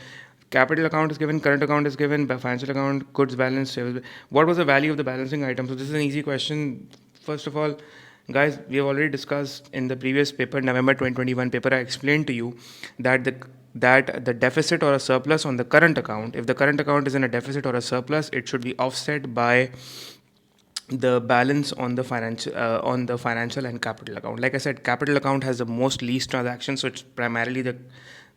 capital account is given, current account is given, financial account, goods balance, service. What was the value of the balancing item? So this is an easy question. First of all, guys, we have already discussed in the previous paper, November 2021 paper, I explained to you that the deficit or a surplus on the current account, if the current account is in a deficit or a surplus, it should be offset by the balance on the financial and capital account. Like I said, capital account has the most least transactions, so it's primarily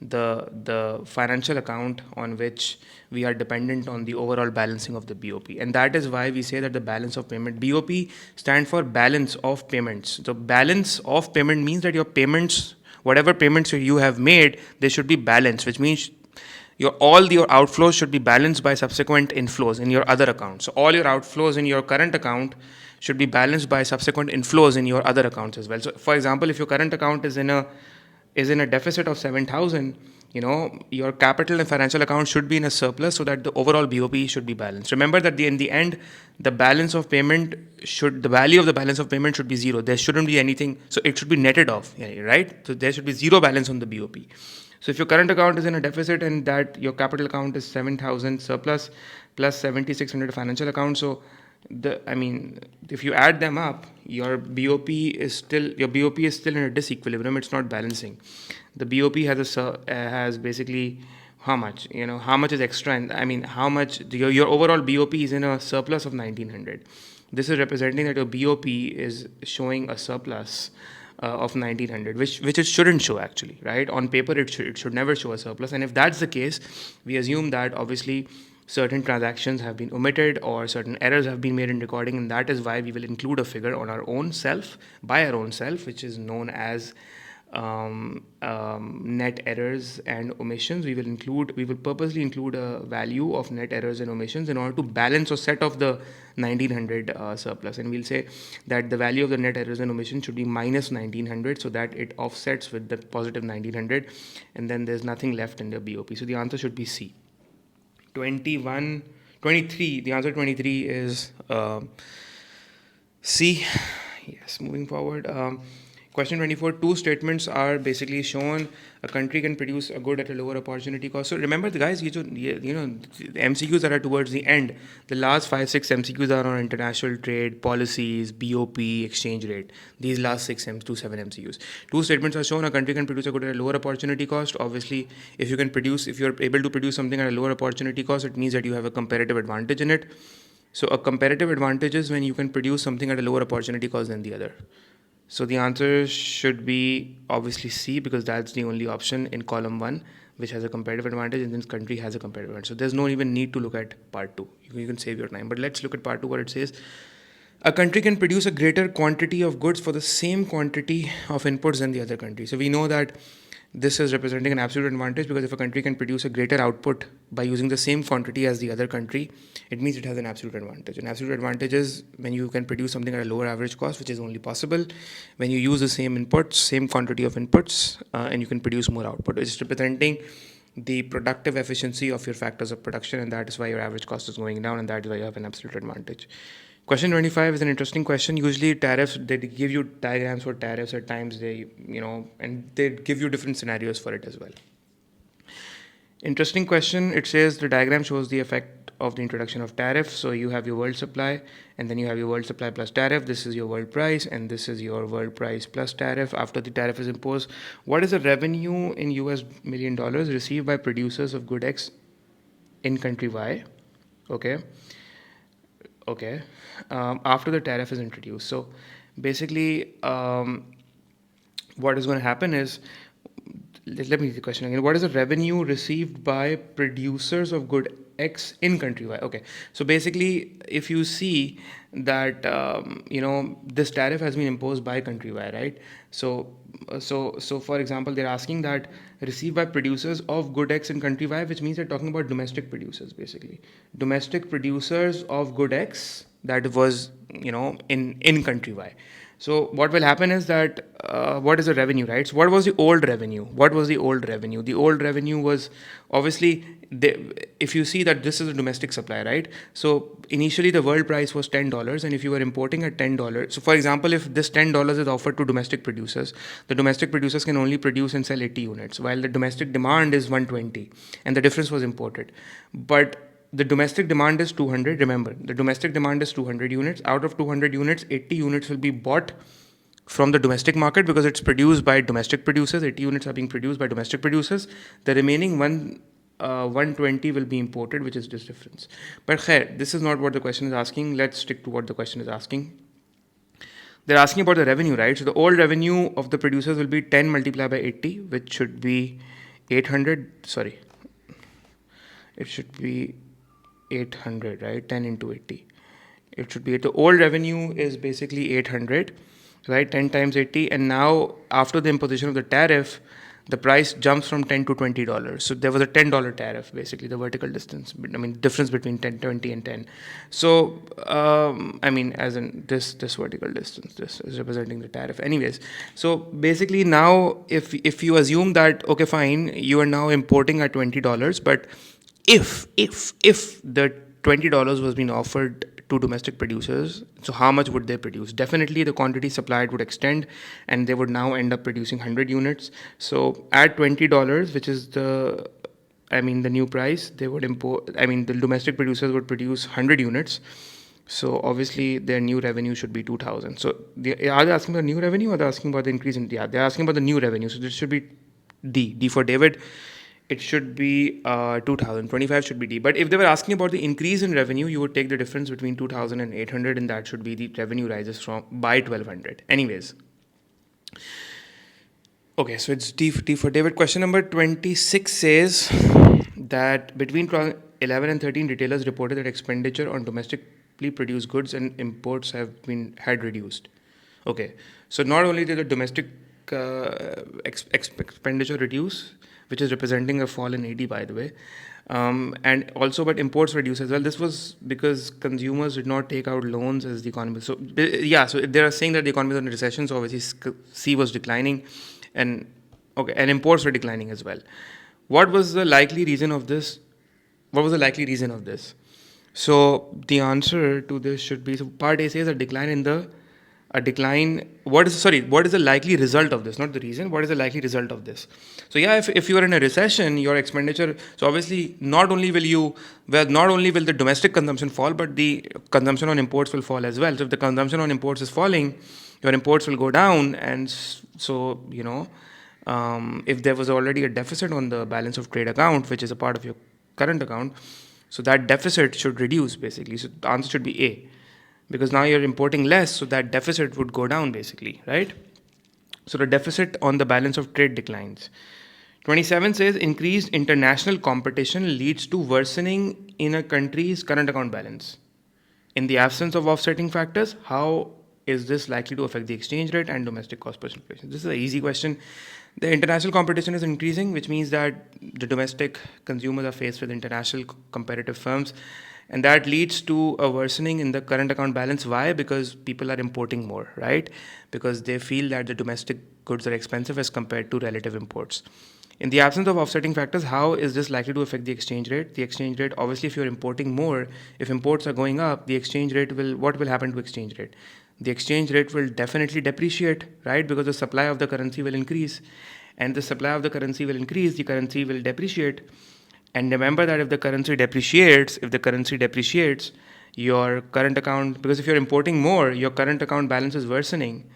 the financial account on which we are dependent on the overall balancing of the BOP, and that is why we say that the balance of payment, BOP, stand for balance of payments. So balance of payment means that your payments, whatever payments you have made, they should be balanced, which means your outflows should be balanced by subsequent inflows in your other accounts. So all your outflows in your current account should be balanced by subsequent inflows in your other accounts as well. So for example, if your current account is in a deficit of 7,000, your capital and financial account should be in a surplus so that the overall BOP should be balanced. Remember that in the end, the value of the balance of payment should be zero. There shouldn't be anything, so it should be netted off, right? So there should be zero balance on the BOP. So if your current account is in a deficit and that your capital account is 7,000 surplus plus 7,600 financial account, so if you add them up, your BOP is still in a disequilibrium. It's not balancing. The BOP has basically how much is extra, and how much your overall BOP is in a surplus of 1,900. This is representing that your BOP is showing a surplus of 1,900, which it shouldn't show actually, right? On paper, it should never show a surplus. And if that's the case, we assume that obviously certain transactions have been omitted or certain errors have been made in recording, and that is why we will include a figure on our own self, by our own self, which is known as net errors and omissions. We will purposely include a value of net errors and omissions in order to balance or set off the 1,900 surplus, and we'll say that the value of the net errors and omissions should be minus 1,900 so that it offsets with the positive 1,900, and then there's nothing left in the BOP. So the answer should be C. 23, the answer 23 is C. Yes, moving forward. Question 24, two statements are basically shown. A country can produce a good at a lower opportunity cost. So remember, the guys, the MCQs that are towards the end, the last 5-6 MCQs are on international trade, policies, BOP, exchange rate. These last 7 MCQs. Two statements are shown. A country can produce a good at a lower opportunity cost. Obviously, if you're able to produce something at a lower opportunity cost, it means that you have a comparative advantage in it. So a comparative advantage is when you can produce something at a lower opportunity cost than the other. So the answer should be obviously C, because that's the only option in column 1 which has a comparative advantage, and this country has a comparative advantage. So there's no even need to look at part 2. You can save your time. But let's look at part 2, what it says. A country can produce a greater quantity of goods for the same quantity of inputs than the other country. So we know that this is representing an absolute advantage, because if a country can produce a greater output by using the same quantity as the other country, it means it has an absolute advantage. An absolute advantage is when you can produce something at a lower average cost, which is only possible when you use the same inputs, same quantity of inputs, and you can produce more output. It's representing the productive efficiency of your factors of production, and that is why your average cost is going down, and that is why you have an absolute advantage. Question 25 is an interesting question. Usually tariffs, they give you diagrams for tariffs. At times and they give you different scenarios for it as well. Interesting question. It says the diagram shows the effect of the introduction of tariff. So you have your world supply, and then you have your world supply plus tariff. This is your world price, and this is your world price plus tariff. After the tariff is imposed, what is the revenue in US $1 million received by producers of good X in country Y? Okay. After the tariff is introduced. So basically, what is going to happen is, let me read the question again. What is the revenue received by producers of good X in country Y? Okay. So basically, if you see that, this tariff has been imposed by country Y, right? So for example, they're asking that received by producers of good X in country Y, which means they're talking about domestic producers, basically. Domestic producers of good X that was, in country Y. So what will happen is that, what is the revenue, right? So what was the old revenue? The old revenue was obviously, if you see that this is a domestic supply, right? So initially the world price was $10, and if you were importing at $10, so for example, if this $10 is offered to domestic producers, the domestic producers can only produce and sell 80 units, while the domestic demand is 120, and the difference was imported. But the domestic demand is 200. Remember, the domestic demand is 200 units. Out of 200 units, 80 units will be bought from the domestic market because it's produced by domestic producers. 80 units are being produced by domestic producers. The remaining 120 will be imported, which is this difference. But khair, this is not what the question is asking. Let's stick to what the question is asking. They're asking about the revenue, right? So the old revenue of the producers will be 10 multiplied by 80, which should be 800. Sorry, it should be 800, right? 10 into 80. It should be, the old revenue is basically 800, right? 10 times 80. And now after the imposition of the tariff, the price jumps from 10 to $20. So there was a $10 tariff, basically, the vertical distance. I mean, difference between 10, 20 and 10. So, I mean, as in this vertical distance, this is representing the tariff. Anyways, so basically now, if you assume that, okay, fine, you are now importing at $20, but if the $20 was being offered to domestic producers, so how much would they produce? Definitely the quantity supplied would extend, and they would now end up producing 100 units. So at $20, which is the new price, they would import, the domestic producers would produce 100 units. So obviously their new revenue should be 2,000. So are they asking about the new revenue, or they're asking about the increase in, yeah, they're asking about the new revenue. So this should be D for David. It should be 2,000. 25 should be D. But if they were asking about the increase in revenue, you would take the difference between 2,000 and 800, and that should be the revenue rises by 1,200. Anyways. Okay, so it's D for David. Question number 26 says that between 11 and 13, retailers reported that expenditure on domestically produced goods and imports had reduced. Okay, so not only did the domestic expenditure reduce, which is representing a fall in AD, by the way. And also, but imports reduce as well. This was because consumers did not take out loans as the economy. So, yeah, so they are saying that the economy is in a recession, so obviously C was declining, and imports were declining as well. What was the likely reason of this? So the answer to this should be, so part A says what is the likely result of this? Not the reason, what is the likely result of this? So yeah, if you are in a recession, your expenditure, so obviously not only will the domestic consumption fall, but the consumption on imports will fall as well. So if the consumption on imports is falling, your imports will go down, and so, if there was already a deficit on the balance of trade account, which is a part of your current account, so that deficit should reduce, basically. So the answer should be A, because now you're importing less, so that deficit would go down, basically, right? So the deficit on the balance of trade declines. 27 says increased international competition leads to worsening in a country's current account balance. In the absence of offsetting factors, how is this likely to affect the exchange rate and domestic cost push inflation? This is an easy question. The international competition is increasing, which means that the domestic consumers are faced with international competitive firms, and that leads to a worsening in the current account balance. Why? Because people are importing more, right? Because they feel that the domestic goods are expensive as compared to relative imports. In the absence of offsetting factors, how is this likely to affect the exchange rate? The exchange rate, obviously, if you're importing more, if imports are going up, the exchange rate what will happen to exchange rate? The exchange rate will definitely depreciate, right? Because the supply of the currency will increase. And the supply of the currency will increase, the currency will depreciate. And remember that if the currency depreciates, your current account, because if you're importing more, your current account balance is worsening.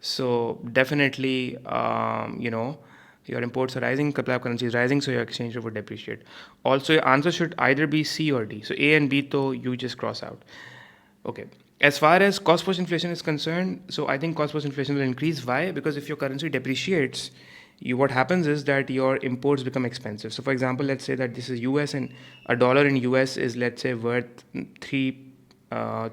So definitely, your imports are rising, supply of currency is rising, so your exchange rate would depreciate. Also, your answer should either be C or D. So A and B, though, you just cross out. Okay. As far as cost push inflation is concerned, so I think cost push inflation will increase. Why? Because if your currency depreciates, what happens is that your imports become expensive. So for example, let's say that this is US, and a dollar in US is, let's say, worth a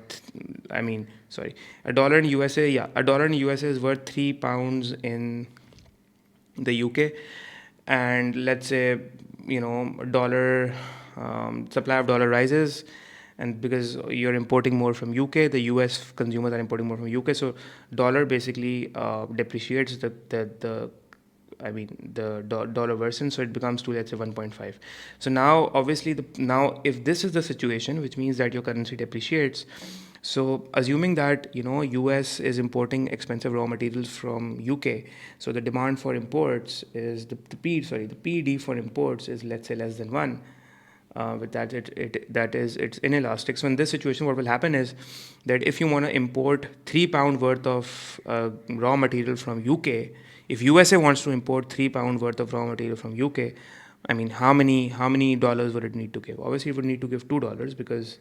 dollar in USA is worth £3 in the UK, and let's say, dollar supply of dollar rises, and because you're importing more from UK, the US consumers are importing more from UK, so dollar basically depreciates, the dollar worsens, so it becomes to, let's say, 1.5. So now, obviously, if this is the situation, which means that your currency depreciates, so assuming that, US is importing expensive raw materials from UK, so the demand for imports is, the PD for imports is, let's say, less than 1. With that, it's inelastic. So in this situation, what will happen is that if you want to import £3 worth of raw material from UK, if USA wants to import £3 worth of raw material from UK, I mean, how many dollars would it need to give? Obviously, it would need to give $2 because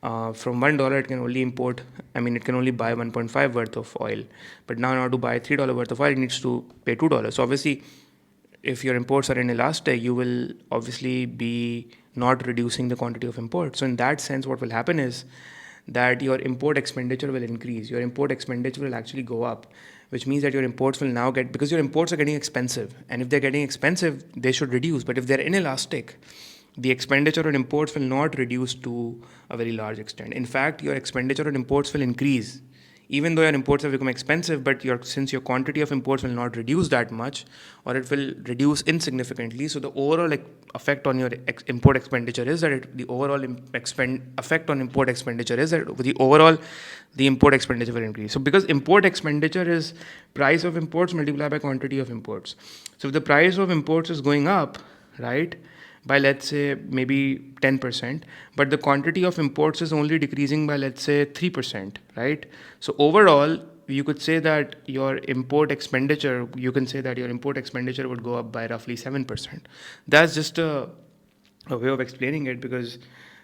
from $1 it can only import. I mean, it can only buy 1.5 worth of oil. But now to buy $3 worth of oil, it needs to pay $2. So obviously, if your imports are inelastic, you will obviously be not reducing the quantity of imports. So in that sense, what will happen is that your import expenditure will increase. Your import expenditure will actually go up, which means that your imports will now get, because your imports are getting expensive, and if they're getting expensive, they should reduce. But if they're inelastic, the expenditure on imports will not reduce to a very large extent. In fact, your expenditure on imports will increase even though your imports have become expensive, but since your quantity of imports will not reduce that much, or it will reduce insignificantly, so the overall effect on your import expenditure is that the overall effect on import expenditure is that the import expenditure will increase. So because import expenditure is price of imports multiplied by quantity of imports. So if the price of imports is going up, right, by let's say maybe 10%, but the quantity of imports is only decreasing by let's say 3%, right? So overall, you could say that your import expenditure would go up by roughly 7%. That's just a way of explaining it,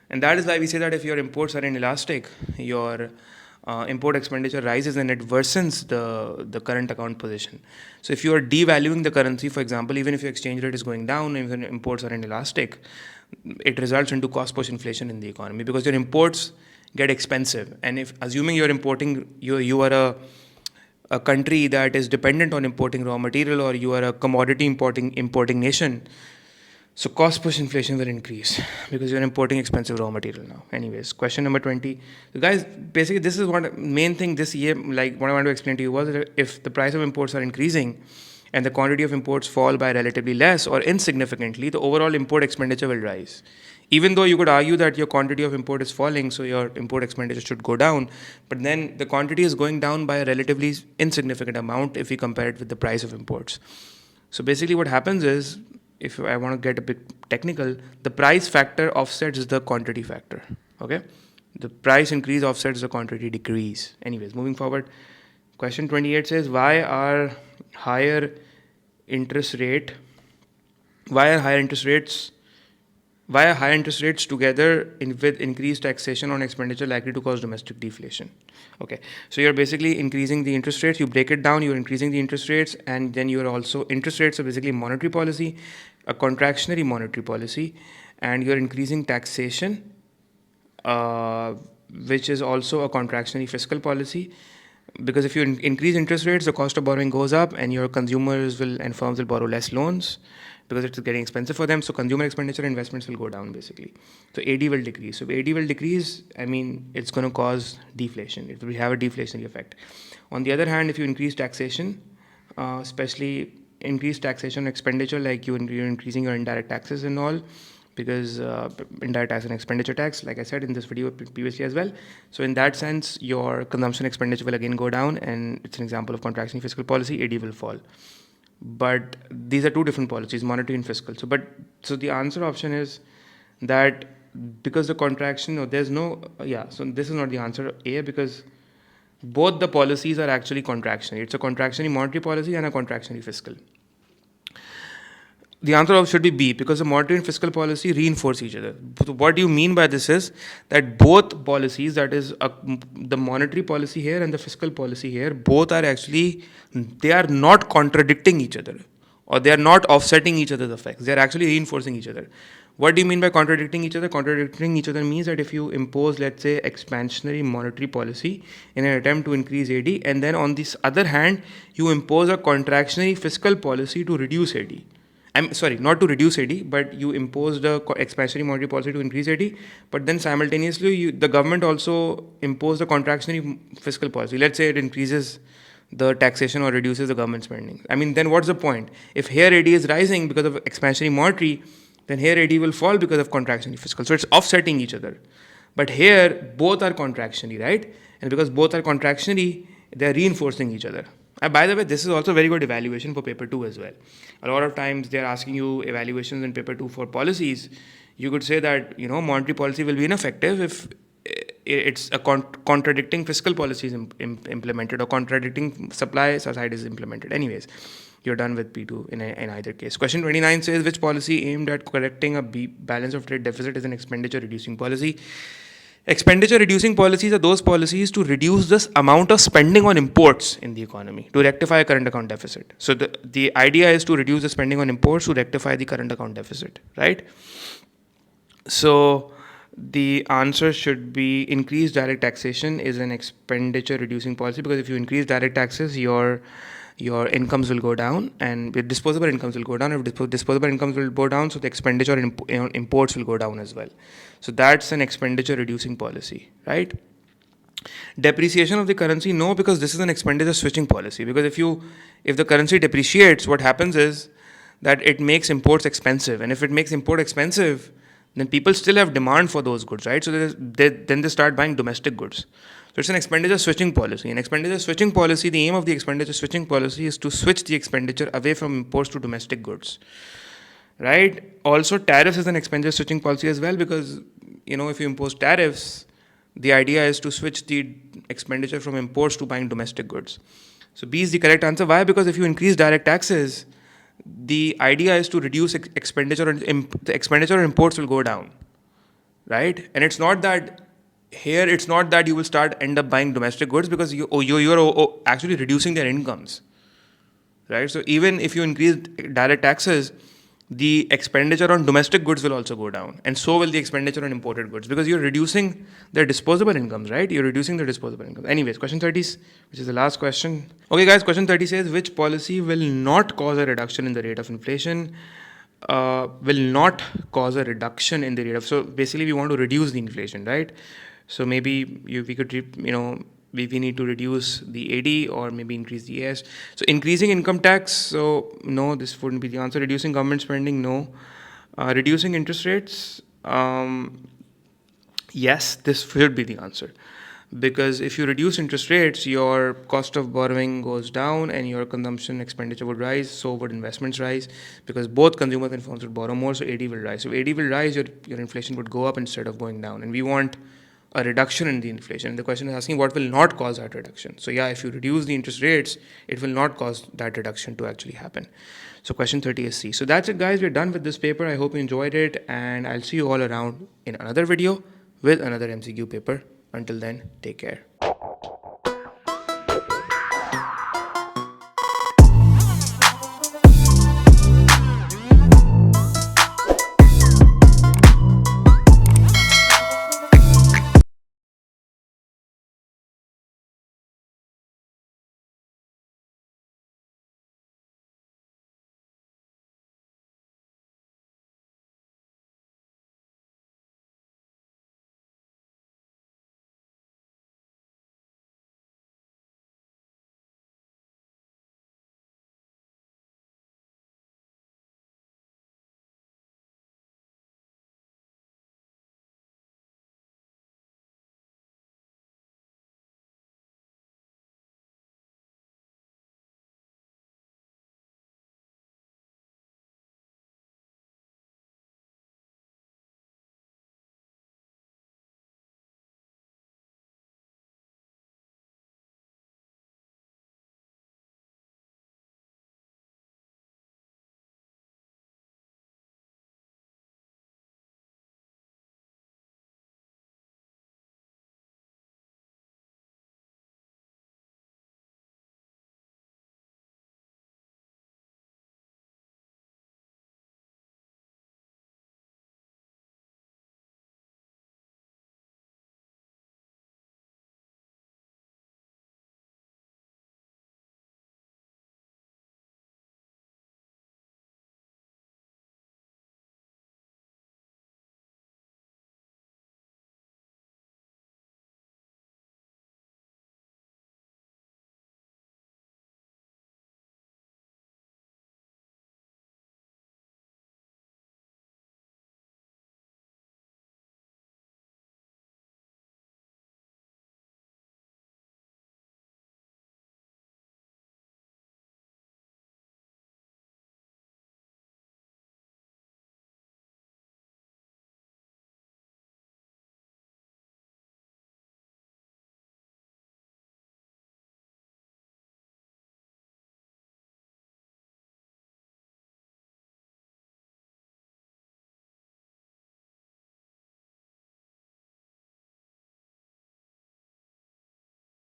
and that is why we say that if your imports are inelastic, your import expenditure rises and it worsens the current account position. So if you are devaluing the currency, for example, even if your exchange rate is going down, even imports are inelastic, it results into cost push inflation in the economy because your imports get expensive. And if assuming you're importing, you are a country that is dependent on importing raw material, or you are a commodity importing nation, so cost push inflation will increase because you're importing expensive raw material now. Anyways, question number 20. So guys, basically this is what main thing this year, like what I want to explain to you was that if the price of imports are increasing and the quantity of imports fall by relatively less or insignificantly, the overall import expenditure will rise. Even though you could argue that your quantity of import is falling, so your import expenditure should go down, but then the quantity is going down by a relatively insignificant amount if we compare it with the price of imports. So basically what happens is, if I want to get a bit technical, the price factor offsets the quantity factor. Okay, the price increase offsets the quantity decrease. Anyways, moving forward, question 28 says higher interest rate why are higher interest rates together with increased taxation on expenditure likely to cause domestic deflation? Okay, so you're basically increasing the interest rates. You break it down, you're increasing the interest rates, and then you're also, interest rates are basically monetary policy, a contractionary monetary policy, and you're increasing taxation, which is also a contractionary fiscal policy. Because if you increase interest rates, the cost of borrowing goes up, and your consumers and firms will borrow less loans because it's getting expensive for them. So consumer expenditure investments will go down basically. So AD will decrease. So if AD will decrease, I mean, it's going to cause deflation. It will have a deflationary effect. On the other hand, if you increase taxation, especially increase taxation expenditure, like you're increasing your indirect taxes and all, because indirect tax and expenditure tax, like I said in this video previously as well. So in that sense, your consumption expenditure will again go down, and it's an example of contraction fiscal policy, AD will fall. But these are two different policies, monetary and fiscal. So the answer option is that because the contraction, so this is not the answer A, because both the policies are actually contractionary. It's a contractionary monetary policy and a contractionary fiscal. The answer should be B, because the monetary and fiscal policy reinforce each other. What do you mean by this is that both policies, that is the monetary policy here and the fiscal policy here, both are actually, they are not contradicting each other, or they are not offsetting each other's effects. They are actually reinforcing each other. What do you mean by contradicting each other? Contradicting each other means that if you impose, let's say, expansionary monetary policy in an attempt to increase AD, and then on this other hand, you impose a contractionary fiscal policy to reduce AD. I'm sorry, not to reduce AD, but you impose the expansionary monetary policy to increase AD, but then simultaneously the government also imposed a contractionary fiscal policy. Let's say it increases the taxation or reduces the government spending. I mean, then what's the point? If here AD is rising because of expansionary monetary, then here AD will fall because of contractionary fiscal. So it's offsetting each other. But here, both are contractionary, right? And because both are contractionary, they're reinforcing each other. By the way, this is also very good evaluation for paper 2 as well. A lot of times they're asking you evaluations in paper 2 for policies. You could say that, monetary policy will be ineffective if it's a contradicting fiscal policy is implemented, or contradicting supply side is implemented. Anyways, you're done with P2 in either case. Question 29 says, which policy aimed at correcting a balance of trade deficit is an expenditure reducing policy? Expenditure reducing policies are those policies to reduce this amount of spending on imports in the economy to rectify a current account deficit. So the idea is to reduce the spending on imports to rectify the current account deficit, right? So the answer should be increased direct taxation is an expenditure reducing policy, because if you increase direct taxes, your incomes will go down and your disposable incomes will go down. If disposable incomes will go down, so the expenditure on imports will go down as well. So that's an expenditure reducing policy, right? Depreciation of the currency, no, because this is an expenditure switching policy. Because if the currency depreciates, what happens is that it makes imports expensive, and if it makes import expensive, then people still have demand for those goods, right? So then they start buying domestic goods. So it's an expenditure switching policy. An expenditure switching policy, the aim of the expenditure switching policy is to switch the expenditure away from imports to domestic goods, right? Also, tariffs is an expenditure switching policy as well, because if you impose tariffs, the idea is to switch the expenditure from imports to buying domestic goods. So B is the correct answer. Why? Because if you increase direct taxes, the idea is to reduce expenditure, and the expenditure on imports will go down, right? And it's not that you will end up buying domestic goods, because you're actually reducing their incomes, right? So even if you increase direct taxes, the expenditure on domestic goods will also go down, and so will the expenditure on imported goods, because you're reducing their disposable incomes, right? You're reducing their disposable income. Anyways, question 30, which is the last question. Okay, guys, question 30 says, which policy will not cause a reduction in the rate of inflation? Will not cause a reduction in the rate of. So basically, we want to reduce the inflation, right? So maybe we need to reduce the AD or maybe increase the AS. So increasing income tax, so no, this wouldn't be the answer. Reducing government spending, no. Reducing interest rates, yes, this should be the answer. Because if you reduce interest rates, your cost of borrowing goes down and your consumption expenditure would rise, so would investments rise, because both consumers and firms would borrow more, so AD will rise. So AD will rise, your inflation would go up instead of going down. And we want a reduction in the inflation. The question is asking what will not cause that reduction. So yeah, if you reduce the interest rates, it will not cause that reduction to actually happen. So question 30 is C. So that's it, guys. We're done with this paper. I hope you enjoyed it, and I'll see you all around in another video with another MCQ paper. Until then, take care.